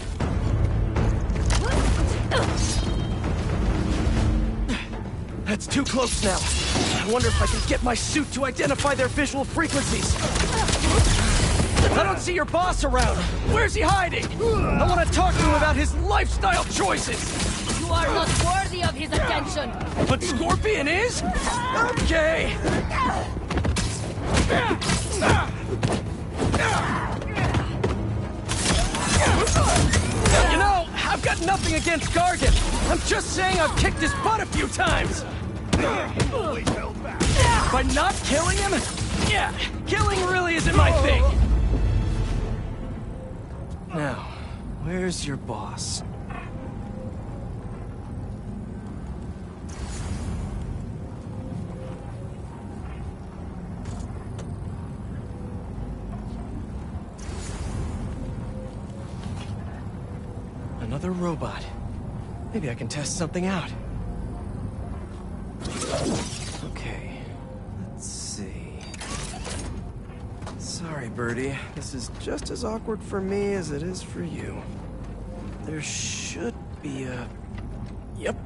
S9: That's too close now. I wonder if I can get my suit to identify their visual frequencies. I don't see your boss around. Where's he hiding? I want to talk to him about his lifestyle choices.
S5: You are not worthy of his attention.
S9: But Scorpion is? Okay. You know, I've got nothing against Gargan. I'm just saying I've kicked his butt a few times. By not killing him? Yeah, killing really isn't my thing. Now, where's your boss? Another robot. Maybe I can test something out. Okay, let's see. Sorry. Sorry, Birdie. This is just as awkward for me as it is for you. There should be a... Yep.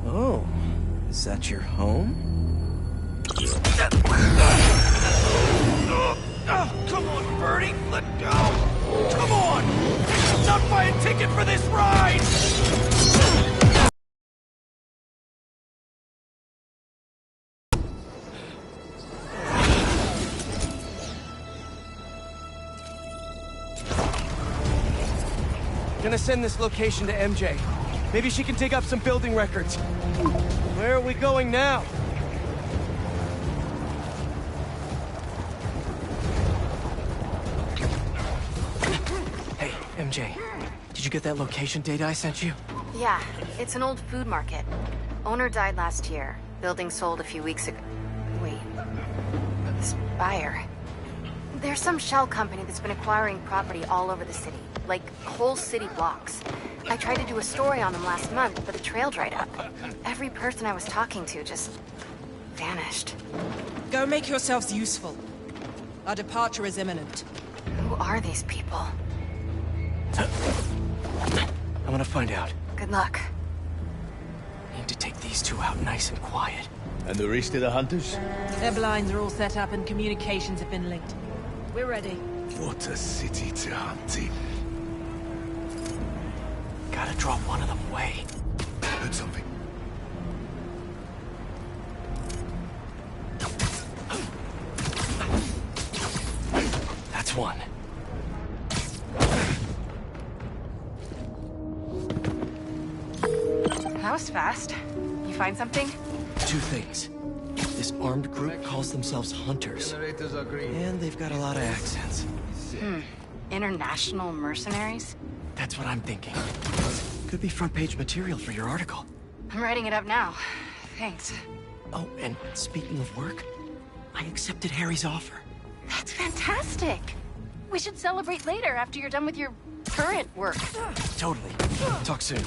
S9: Oh, is that your home?
S13: Oh, come on, Birdie, let go! Come on! Not buy a ticket for this ride!
S9: Gonna send this location to MJ. Maybe she can dig up some building records. Where are we going now? Hey, MJ. Did you get that location data I sent you?
S10: Yeah, it's an old food market. Owner died last year. Building sold a few weeks ago. Wait. Spire. There's some shell company that's been acquiring property all over the city. Like, whole city blocks. I tried to do a story on them last month, but the trail dried up. Every person I was talking to just... vanished.
S1: Go make yourselves useful. Our departure is imminent.
S10: Who are these people?
S9: I'm gonna find out.
S10: Good luck.
S9: Need to take these two out nice and quiet.
S15: And the rest of the hunters?
S1: Their blinds are all set up and communications have been linked. We're ready.
S15: What a city to hunt in.
S9: Gotta drop one of them away.
S15: Heard something.
S9: That's one.
S10: That was fast. You find something?
S9: Two things. This armed group calls themselves Hunters. And they've got a lot of accents.
S10: International mercenaries?
S9: That's what I'm thinking. Could be front page material for your article.
S10: I'm writing it up now. Thanks.
S9: Oh, and speaking of work, I accepted Harry's offer.
S10: That's fantastic. We should celebrate later after you're done with your current work.
S9: Totally. Talk soon.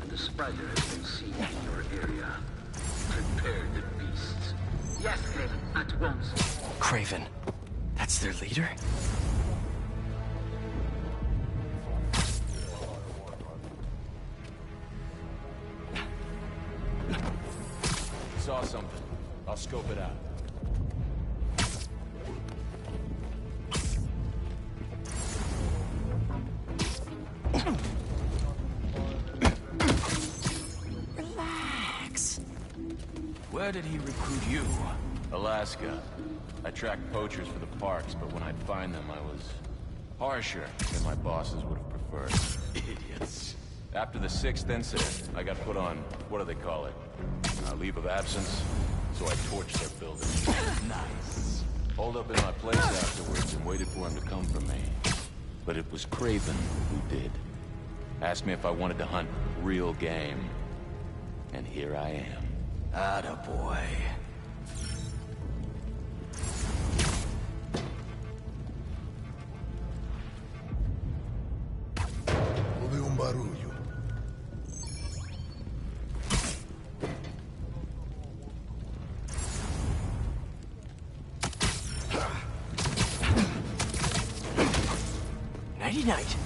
S22: And the spider has been seen in your area. Prepare the beasts. Yes, Craven, at once.
S9: Craven. That's their leader?
S15: Saw something. I'll scope it out.
S9: Relax.
S15: Where did he recruit you? Alaska. I tracked poachers for the parks, but when I'd find them, I was harsher than my bosses would have preferred. Idiots. After the 6th incident, I got put on, what do they call it? Leave of absence. So I torched their building. Nice. Holed up in my place afterwards and waited for him to come for me. But it was Craven who did. Asked me if I wanted to hunt real game. And here I am. Attaboy.
S12: Houve barulho.
S9: Nighty-night.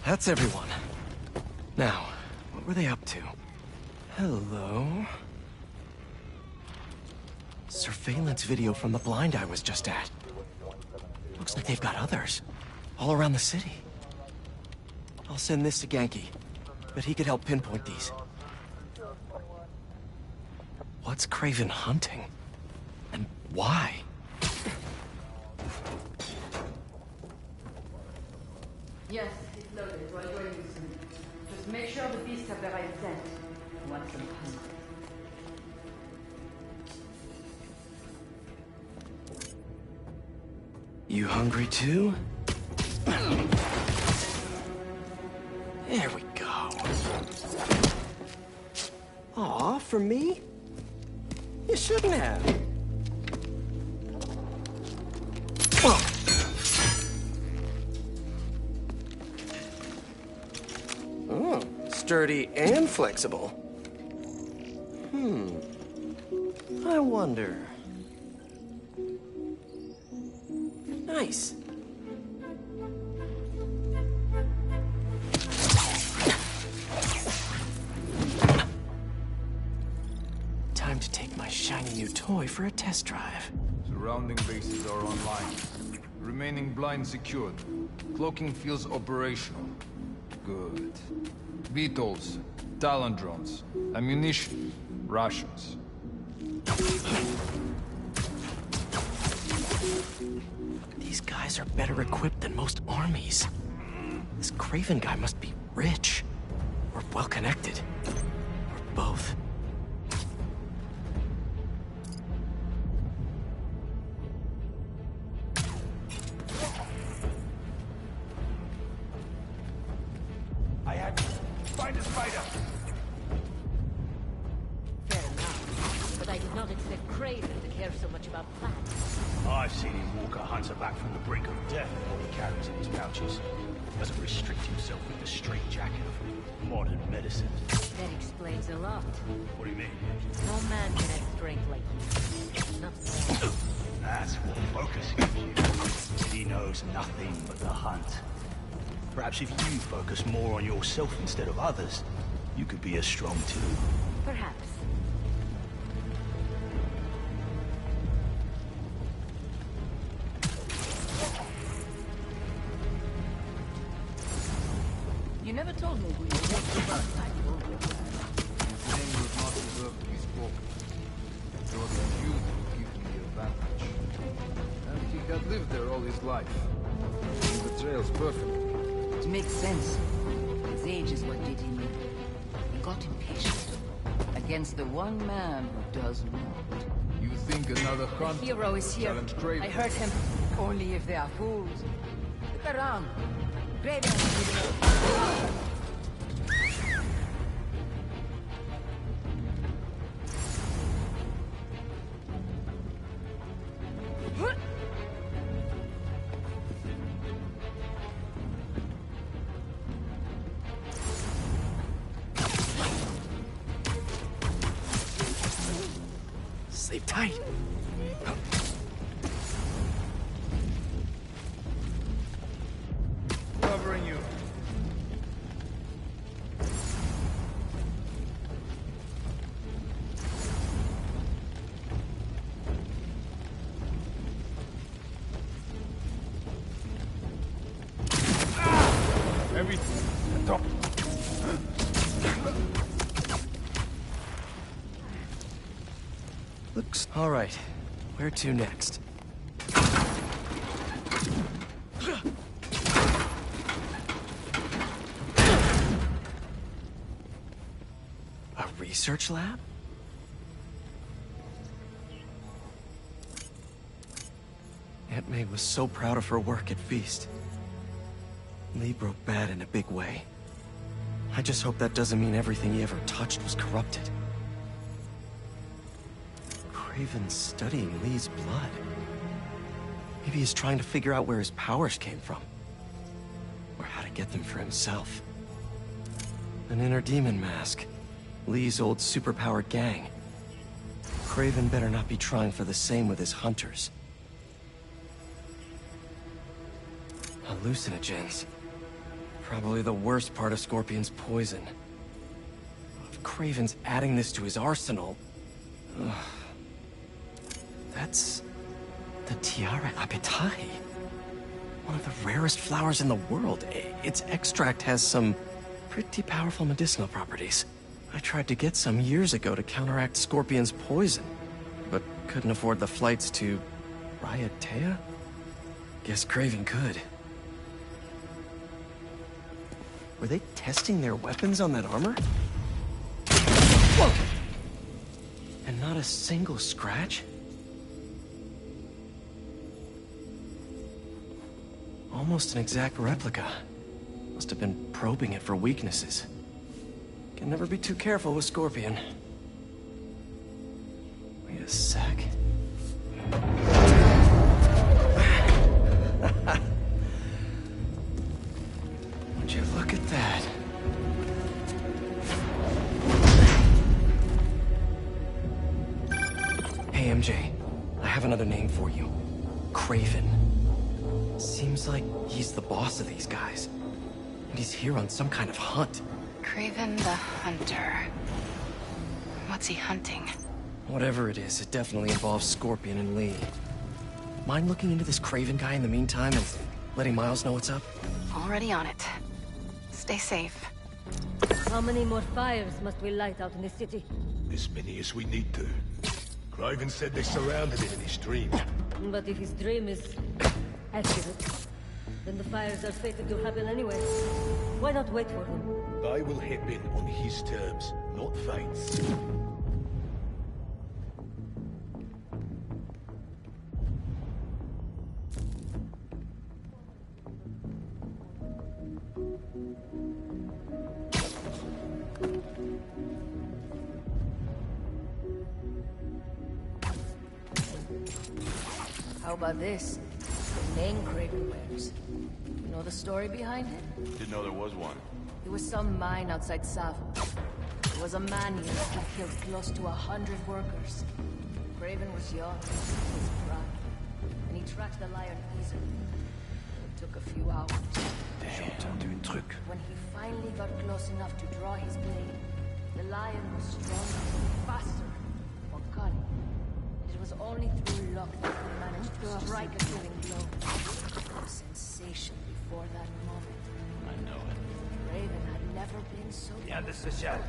S9: That's everyone. Now, what were they up to? Hello? Surveillance video from the blind I was just at. Looks like they've got others. All around the city. I'll send this to Genki. But he could help pinpoint these. What's Craven hunting? And why?
S18: Yes, it's loaded. We're going soon. Just make sure the beasts have the right scent. Want some hunt.
S9: You hungry too? There we go. Aw, for me? You shouldn't have. Oh, sturdy and flexible. I wonder. Nice. Time to take my shiny new toy for a test drive.
S7: Surrounding bases are online. Remaining blind secured. Cloaking fields operational. Good. Beetles, Talon drones, ammunition, rations.
S9: These guys are better equipped than most armies. This Craven guy must be rich, or well-connected, or both.
S13: Find a spider!
S11: Fair enough, but I did not expect Craven to care so much about plants.
S23: I've seen him walk a hunter back from the brink of death with what he carries in his pouches. Doesn't restrict himself with the straitjacket of modern medicine.
S11: That explains a lot.
S23: What do you mean?
S11: No man can have strength like you. Not so.
S23: That's what focus gives you. He knows nothing but the hunt. Perhaps if you focus more on yourself instead of others, you could be as strong too.
S11: Perhaps. You never told me who you were.
S7: His name was not deserved to be spoken. It was you who gave me the advantage. And he had lived there all his life. He betrays perfectly.
S18: It makes sense. His age is what did him in. He got impatient. Against the one man who does not.
S7: You think another hunt?
S18: The hero is here.
S7: Challenge Craven.
S18: I heard him. Only if they are fools. Look around. Craven.
S9: Sleep tight.
S7: Covering you. Everything. Top.
S9: Looks all right. Where to next? A research lab? Aunt May was so proud of her work at Feast. Lee broke bad in a big way. I just hope that doesn't mean everything he ever touched was corrupted. Craven's studying Lee's blood. Maybe he's trying to figure out where his powers came from. Or how to get them for himself. An inner demon mask. Lee's old superpowered gang. Craven better not be trying for the same with his hunters. Hallucinogens. Probably the worst part of Scorpion's poison. If Craven's adding this to his arsenal... Ugh. That's... the Tiara Apetahi. One of the rarest flowers in the world. Its extract has some pretty powerful medicinal properties. I tried to get some years ago to counteract Scorpion's poison, but couldn't afford the flights to... Raiatea? Guess Craven could. Were they testing their weapons on that armor? Whoa! And not a single scratch? Almost an exact replica. Must have been probing it for weaknesses. Can never be too careful with Scorpion. a sec. Would you look at that? Hey, MJ. I have another name for you. Craven. Seems like he's the boss of these guys. And he's here on some kind of hunt.
S10: Craven the Hunter. What's he hunting?
S9: Whatever it is, it definitely involves Scorpion and Lee. Mind looking into this Craven guy in the meantime and letting Miles know what's up?
S10: Already on it. Stay safe.
S11: How many more fires must we light out in the city?
S6: As many as we need to. Craven said they surrounded it in his dream.
S11: But if his dream is accurate, then the fires are fated to happen anyway. Why not wait for him?
S6: I will hip in on his terms, not Fate's.
S11: How about this? The name Craven wears. You know the story behind it?
S15: Didn't know there was one.
S11: It was some mine outside Savo. There was a man here who killed close to 100 workers. Craven was young, his pride, and he tracked the lion easily. It took a few hours. When he finally got close enough to draw his blade, the lion was stronger, faster, more cunning. It was only through luck that he managed to strike a killing blow. The sensation before that moment.
S15: I know it.
S11: Raven had never been so
S6: Nada especial.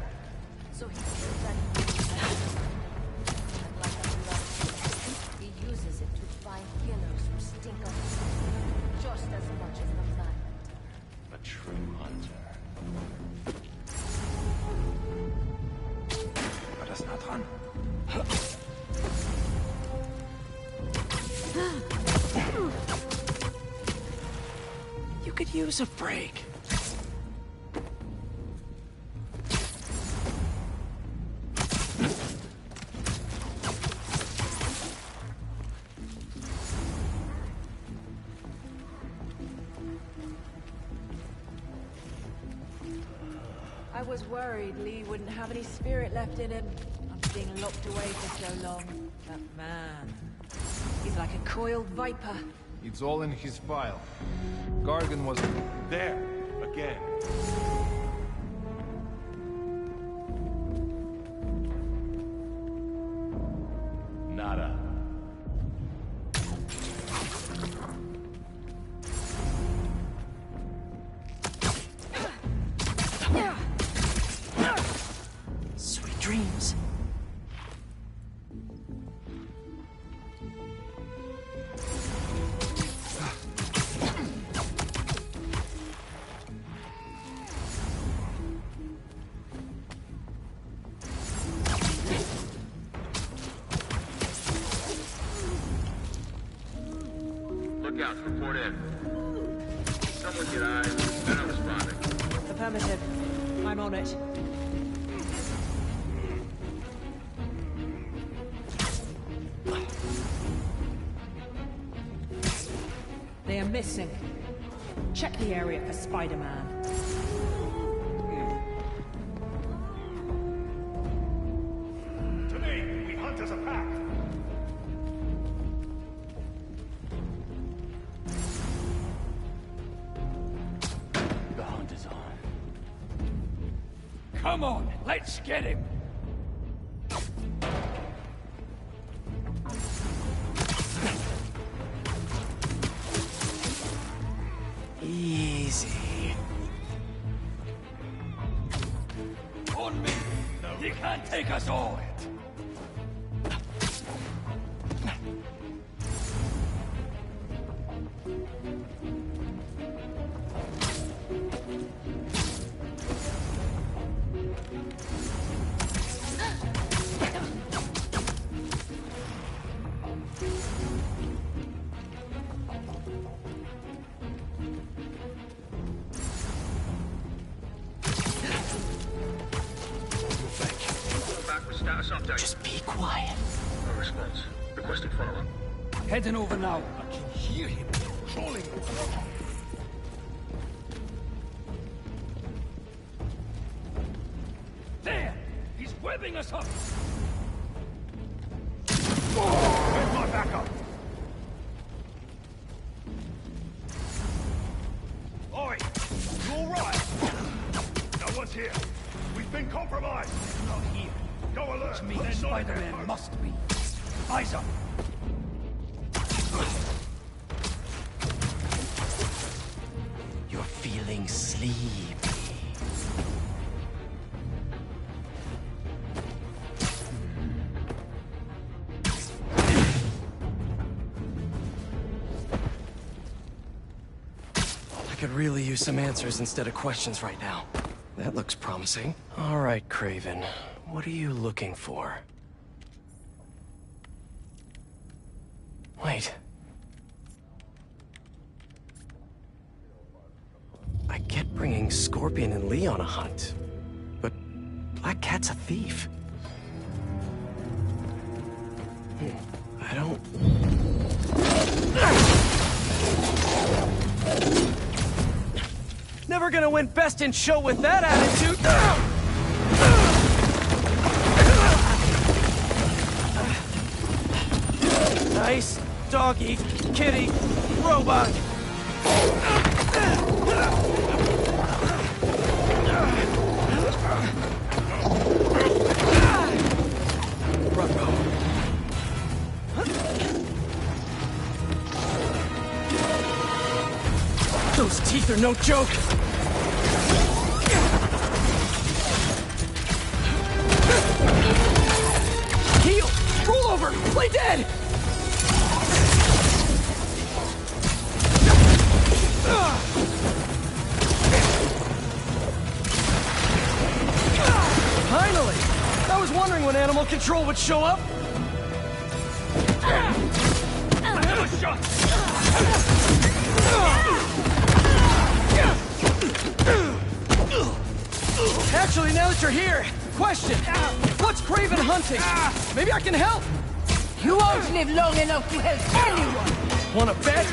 S11: So he killed that human. And like a blood, he uses it to find killers who stink of it, just as much as the man hunter.
S15: A true hunter.
S6: War das nah dran?
S9: You could use a break.
S14: I was worried Lee wouldn't have any spirit left in him after being locked away for so long. That man. He's like a coiled viper.
S7: It's all in his file. Gargan was
S6: there again.
S15: Nada.
S9: Sweet dreams.
S22: Lookouts, report in. Someone get eyes. They're not responding.
S1: Affirmative. I'm on it. They are missing. Check the area for Spiderman.
S6: Today, we hunt as a pack.
S15: The hunt is on.
S6: Come on, let's get him.
S9: Easy.
S6: On me. No, he can't take us all.
S22: response. Requesting follow-up.
S23: Heading over now. I can hear him crawling. There! He's webbing us up!
S6: Where's my backup? Oi! You alright? No one's here. We've been compromised.
S23: Not here.
S6: Go alert.
S23: Which means Spider-Man must be. Eyes up.
S9: You're feeling sleepy. I could really use some answers instead of questions right now. That looks promising. All right, Craven. What are you looking for? Wait. I get bringing Scorpion and Lee on a hunt, but Black Cat's a thief. I don't... Never gonna win Best in Show with that attitude! Nice doggy, kitty, robot! Those teeth are no joke! Heal! Roll over! Play dead! Finally! I was wondering when animal control would show up.
S6: I have a shot!
S9: Actually, now that you're here, question. What's Craven hunting? Maybe I can help.
S18: You won't live long enough to help anyone!
S9: Wanna bet?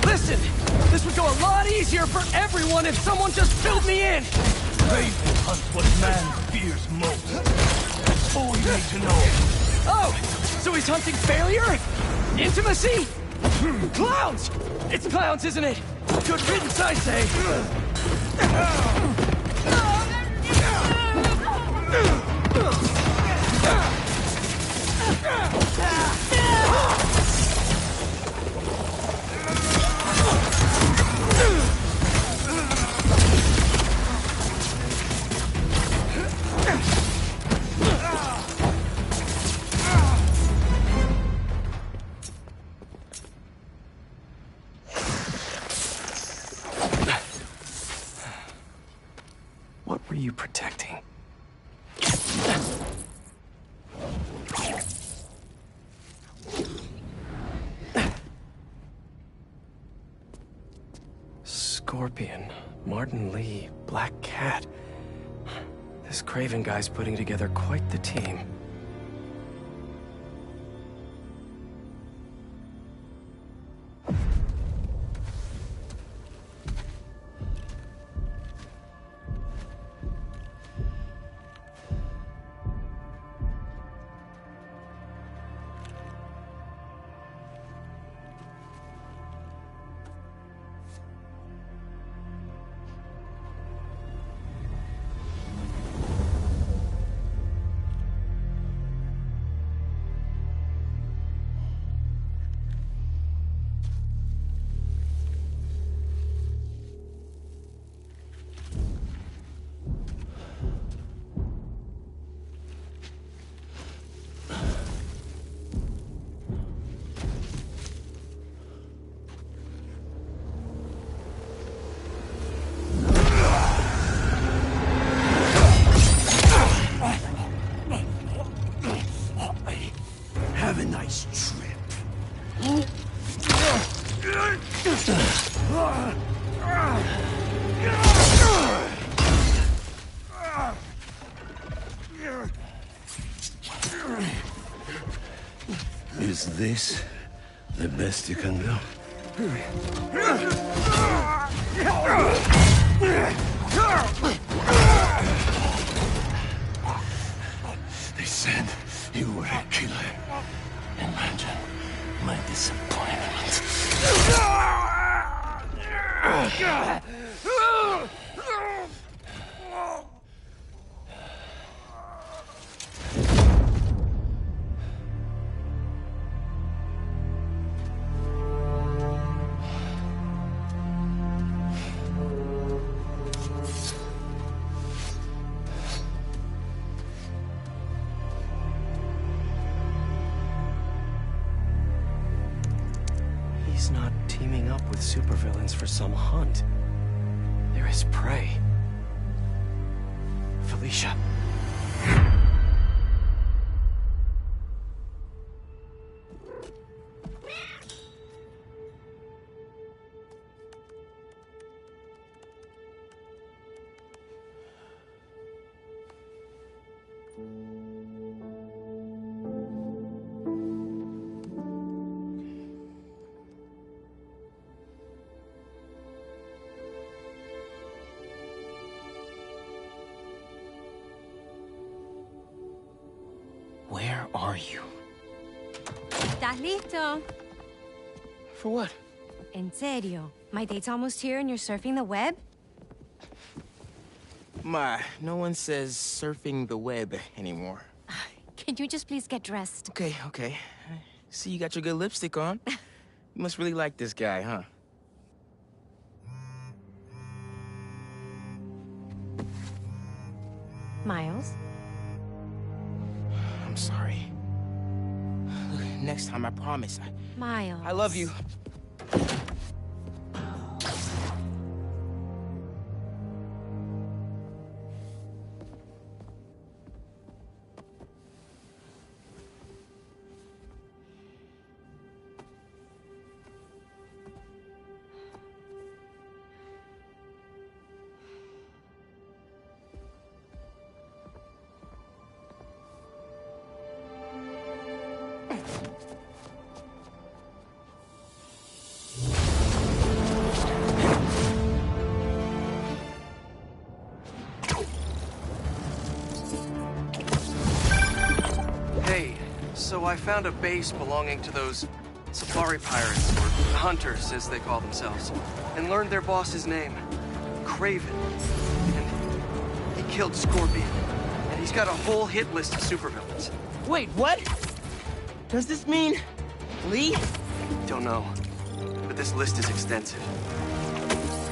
S9: Listen, this would go a lot easier for everyone if someone just filled me in.
S23: Craven hunts what man fears most. That's all you need to know.
S9: Oh, so he's hunting failure? Intimacy? Clowns! It's clowns, isn't it? Good riddance, I say. What were you protecting? Scorpion, Martin Lee, Black Cat. This Craven guy's putting together quite the team.
S4: this trip. Is this the best you can do? They said you were a killer. Imagine my disappointment.
S9: He's not teaming up with supervillains for some hunt. They're his prey. Felicia.
S2: Where are you?
S19: ¿Estás listo?
S2: For what?
S19: En serio? My date's almost here and you're surfing the web?
S2: Ma, no one says surfing the web anymore.
S19: Can you just please get dressed?
S2: Okay, okay. See, you got your good lipstick on. You must really like this guy, huh?
S19: Miles?
S2: I'm sorry. Look, next time, I promise.
S19: Miles.
S2: I love you.
S9: Hey, so I found a base belonging to those safari pirates, or hunters as they call themselves, and learned their boss's name, Craven. And he killed Scorpion, and he's got a whole hit list of supervillains.
S2: Wait, what? Does this mean Lee?
S9: Don't know, but this list is extensive.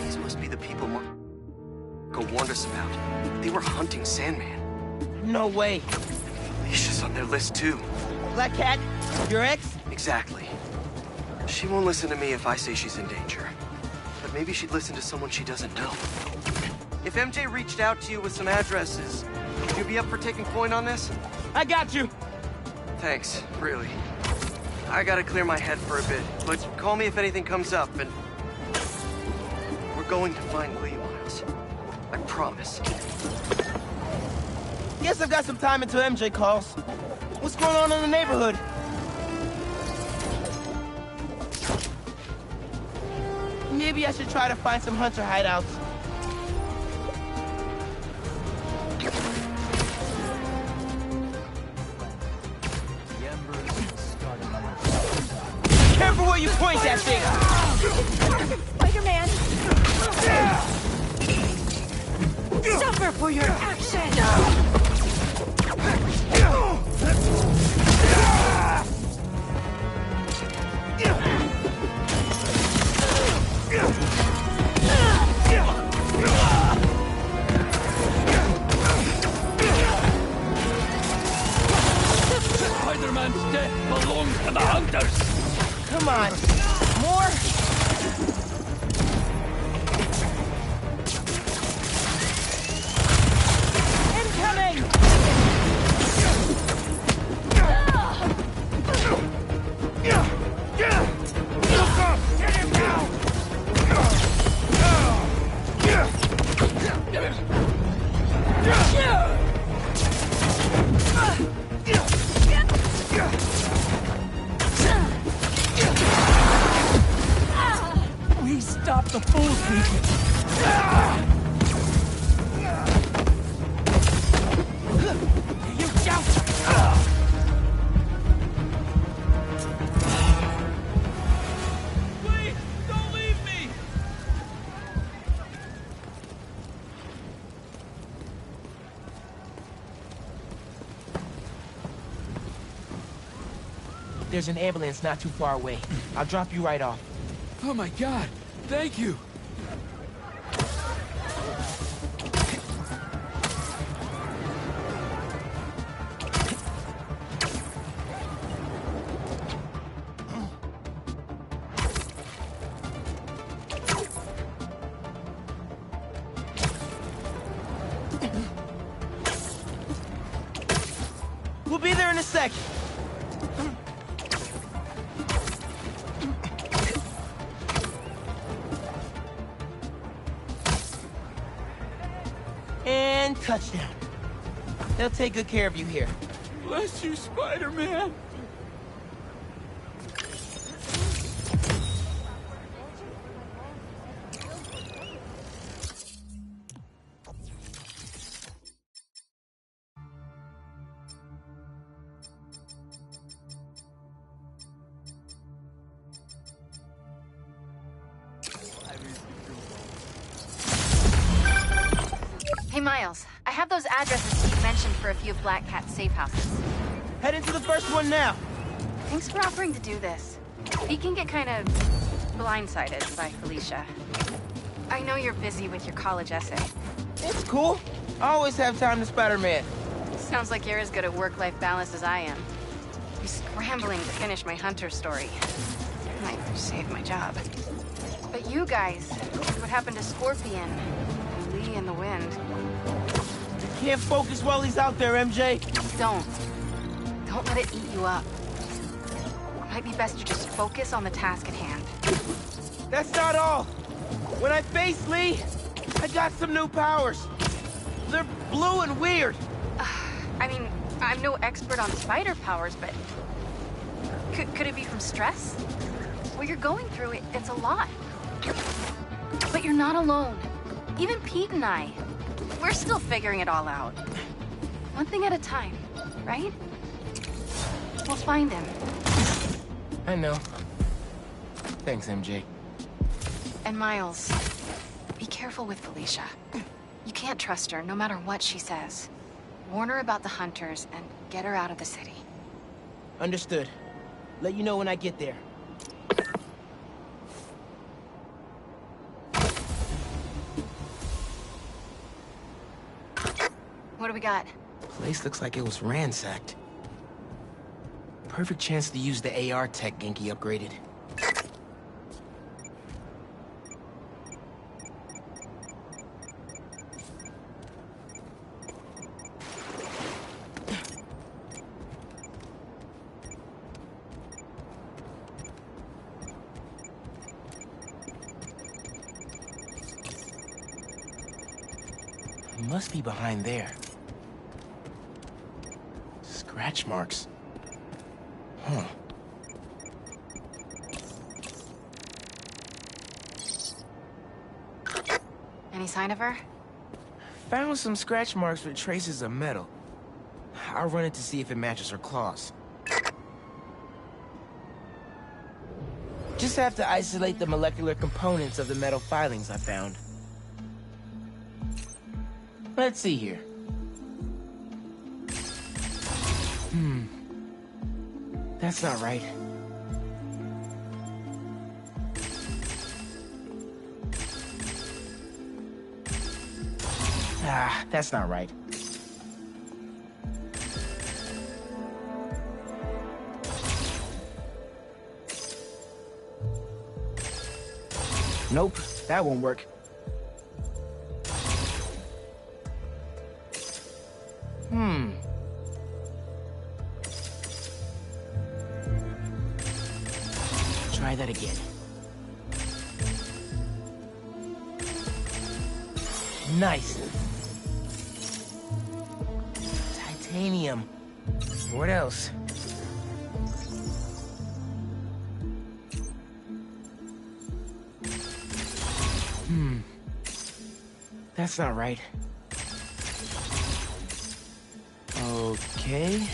S9: These must be the people Marco warned us about. They were hunting Sandman.
S2: No way.
S9: Felicia's on their list too.
S2: Black Cat? Your ex?
S9: Exactly. She won't listen to me if I say she's in danger. But maybe she'd listen to someone she doesn't know. If MJ reached out to you with some addresses, would you be up for taking point on this?
S2: I got you!
S9: Thanks, really. I gotta clear my head for a bit, but call me if anything comes up, and... we're going to find Lee, Miles. I promise.
S2: Guess I've got some time until MJ calls. What's going on in the neighborhood? Maybe I should try to find some hunter hideouts. Careful where you point that thing!
S19: Spider-Man! Suffer for your action!
S4: Spider-Man's death belongs to the hunters!
S2: Come on! More? Incoming!
S13: the fools be. Please, don't leave me!
S2: There's an ambulance not too far away. I'll drop you right off.
S13: Oh my god, thank you!
S2: We'll be there in a sec. And touchdown. They'll take good care of you here.
S13: Bless you, Spider-Man!
S10: Hey, Miles. I have those addresses Steve mentioned for a few of Black Cat's safe houses.
S2: Head into the first one now.
S10: Thanks for offering to do this. He can get kind of blindsided by Felicia. I know you're busy with your college essay.
S2: It's cool. I always have time to Spider-Man.
S10: Sounds like you're as good at work-life balance as I am. I'm scrambling to finish my Hunter story. Might save my job. But you guys, what happened to Scorpion? And Lee and the Wind?
S2: Can't focus while he's out there, MJ.
S10: Don't let it eat you up. It might be best to just focus on the task at hand.
S2: That's not all. When I face Lee, I got some new powers. They're blue and weird.
S10: I mean, I'm no expert on spider powers, but... Could it be from stress? What you're going through, it's a lot. But you're not alone. Even Pete and I, we're still figuring it all out. One thing at a time, right? We'll find him.
S2: I know. Thanks, MJ.
S10: And Miles, be careful with Felicia. You can't trust her, no matter what she says. Warn her about the Hunters and get her out of the city.
S2: Understood. Let you know when I get there.
S10: What do we got?
S2: Place looks like it was ransacked. Perfect chance to use the AR tech Genki upgraded. He must be behind there. Scratch marks. Huh.
S10: Any sign of her?
S2: Found some scratch marks with traces of metal. I'll run it to see if it matches her claws. Just have to isolate the molecular components of the metal filings I found. Let's see here. That's not right. Ah, that's not right. Nope, that won't work. Try that again. Nice. Titanium. What else? That's not right. Okay.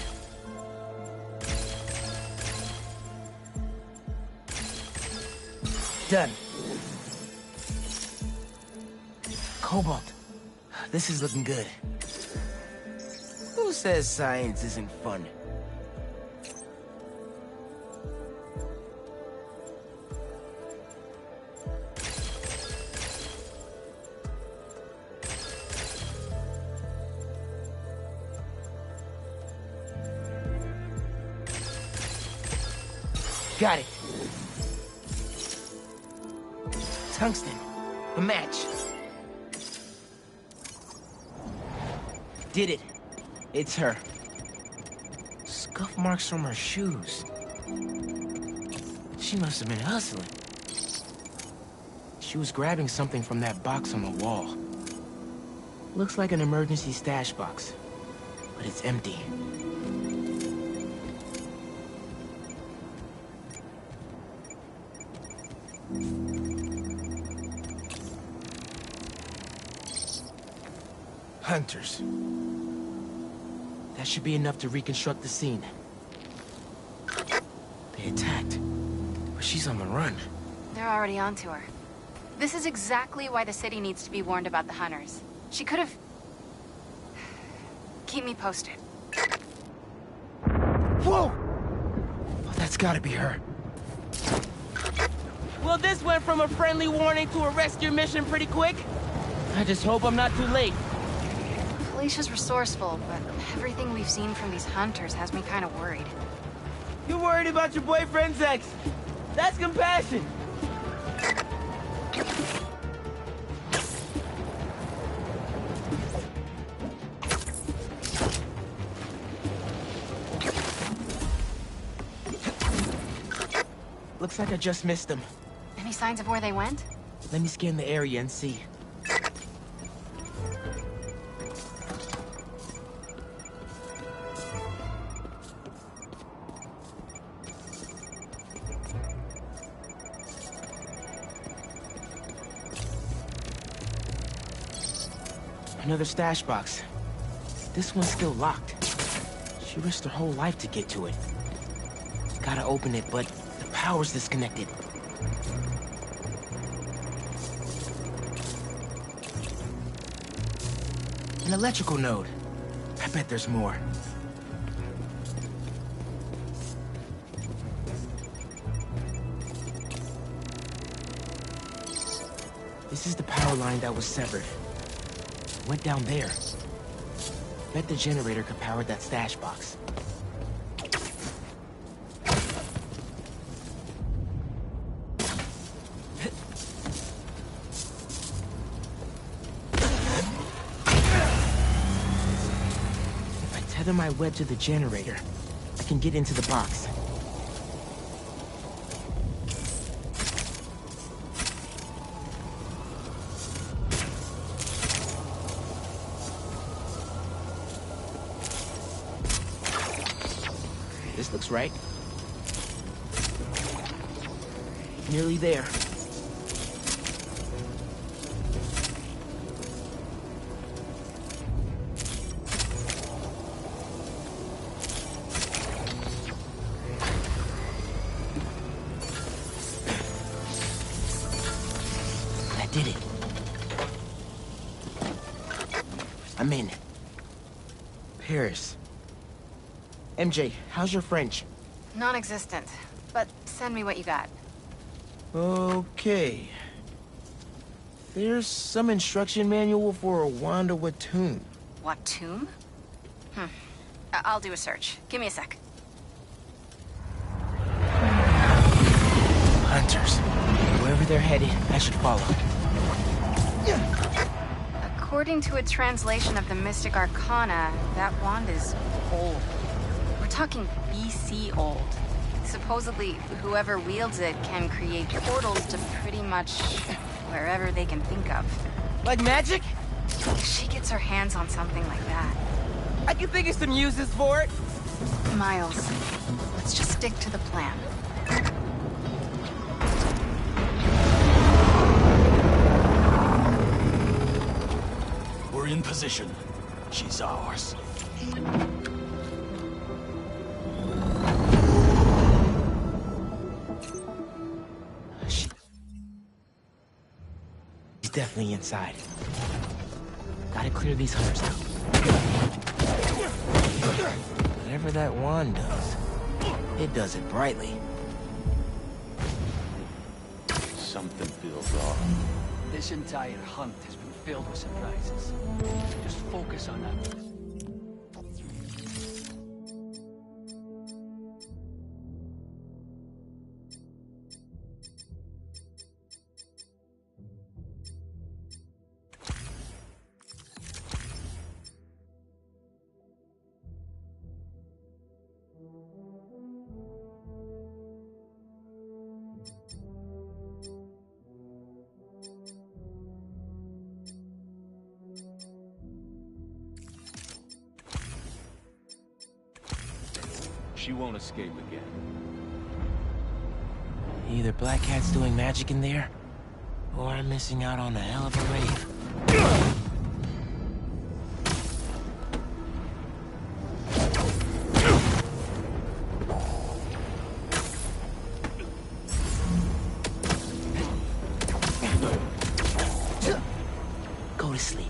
S2: Done. Cobalt. This is looking good. Who says science isn't fun? Got it. Tungsten. A match. Did it. It's her. Scuff marks from her shoes. She must have been hustling. She was grabbing something from that box on the wall. Looks like an emergency stash box, but it's empty. Hunters. That should be enough to reconstruct the scene. They attacked, but she's on the run.
S10: They're already onto her. This is exactly why the city needs to be warned about the hunters. She could have... Keep me posted.
S2: Whoa! Oh, that's gotta be her. Well, this went from a friendly warning to a rescue mission pretty quick. I just hope I'm not too late.
S10: Felicia's resourceful, but everything we've seen from these hunters has me kind of worried.
S2: You're worried about your boyfriend's ex. That's compassion. Looks like I just missed them.
S10: Any signs of where they went?
S2: Let me scan the area and see. Another stash box. This one's still locked. She risked her whole life to get to it. Gotta open it, but the power's disconnected. An electrical node. I bet there's more. This is the power line that was severed. Went down there. Bet the generator could power that stash box. If I tether my web to the generator, I can get into the box. This looks right. Nearly there. I did it. I'm in. Paris. MJ, how's your French?
S10: Non-existent, but send me what you got.
S2: Okay. There's some instruction manual for a Wanda Watoon.
S10: Watoon? I'll do a search. Give me a sec.
S2: Hunters. Wherever they're headed, I should follow.
S10: According to a translation of the Mystic Arcana, that wand is old. We're talking BC old. Supposedly, whoever wields it can create portals to pretty much wherever they can think of.
S2: Like magic?
S10: If she gets her hands on something like that.
S2: I can think of some uses for it.
S10: Miles, let's just stick to the plan.
S23: position. She's ours.
S2: She's definitely inside. Gotta clear these hunters out. Whatever that wand does, it does it brightly.
S15: Something feels off.
S4: This entire hunt has been filled with surprises. Just focus on that.
S15: She won't escape again.
S2: Either Black Cat's doing magic in there, or I'm missing out on a hell of a rave. Go to sleep.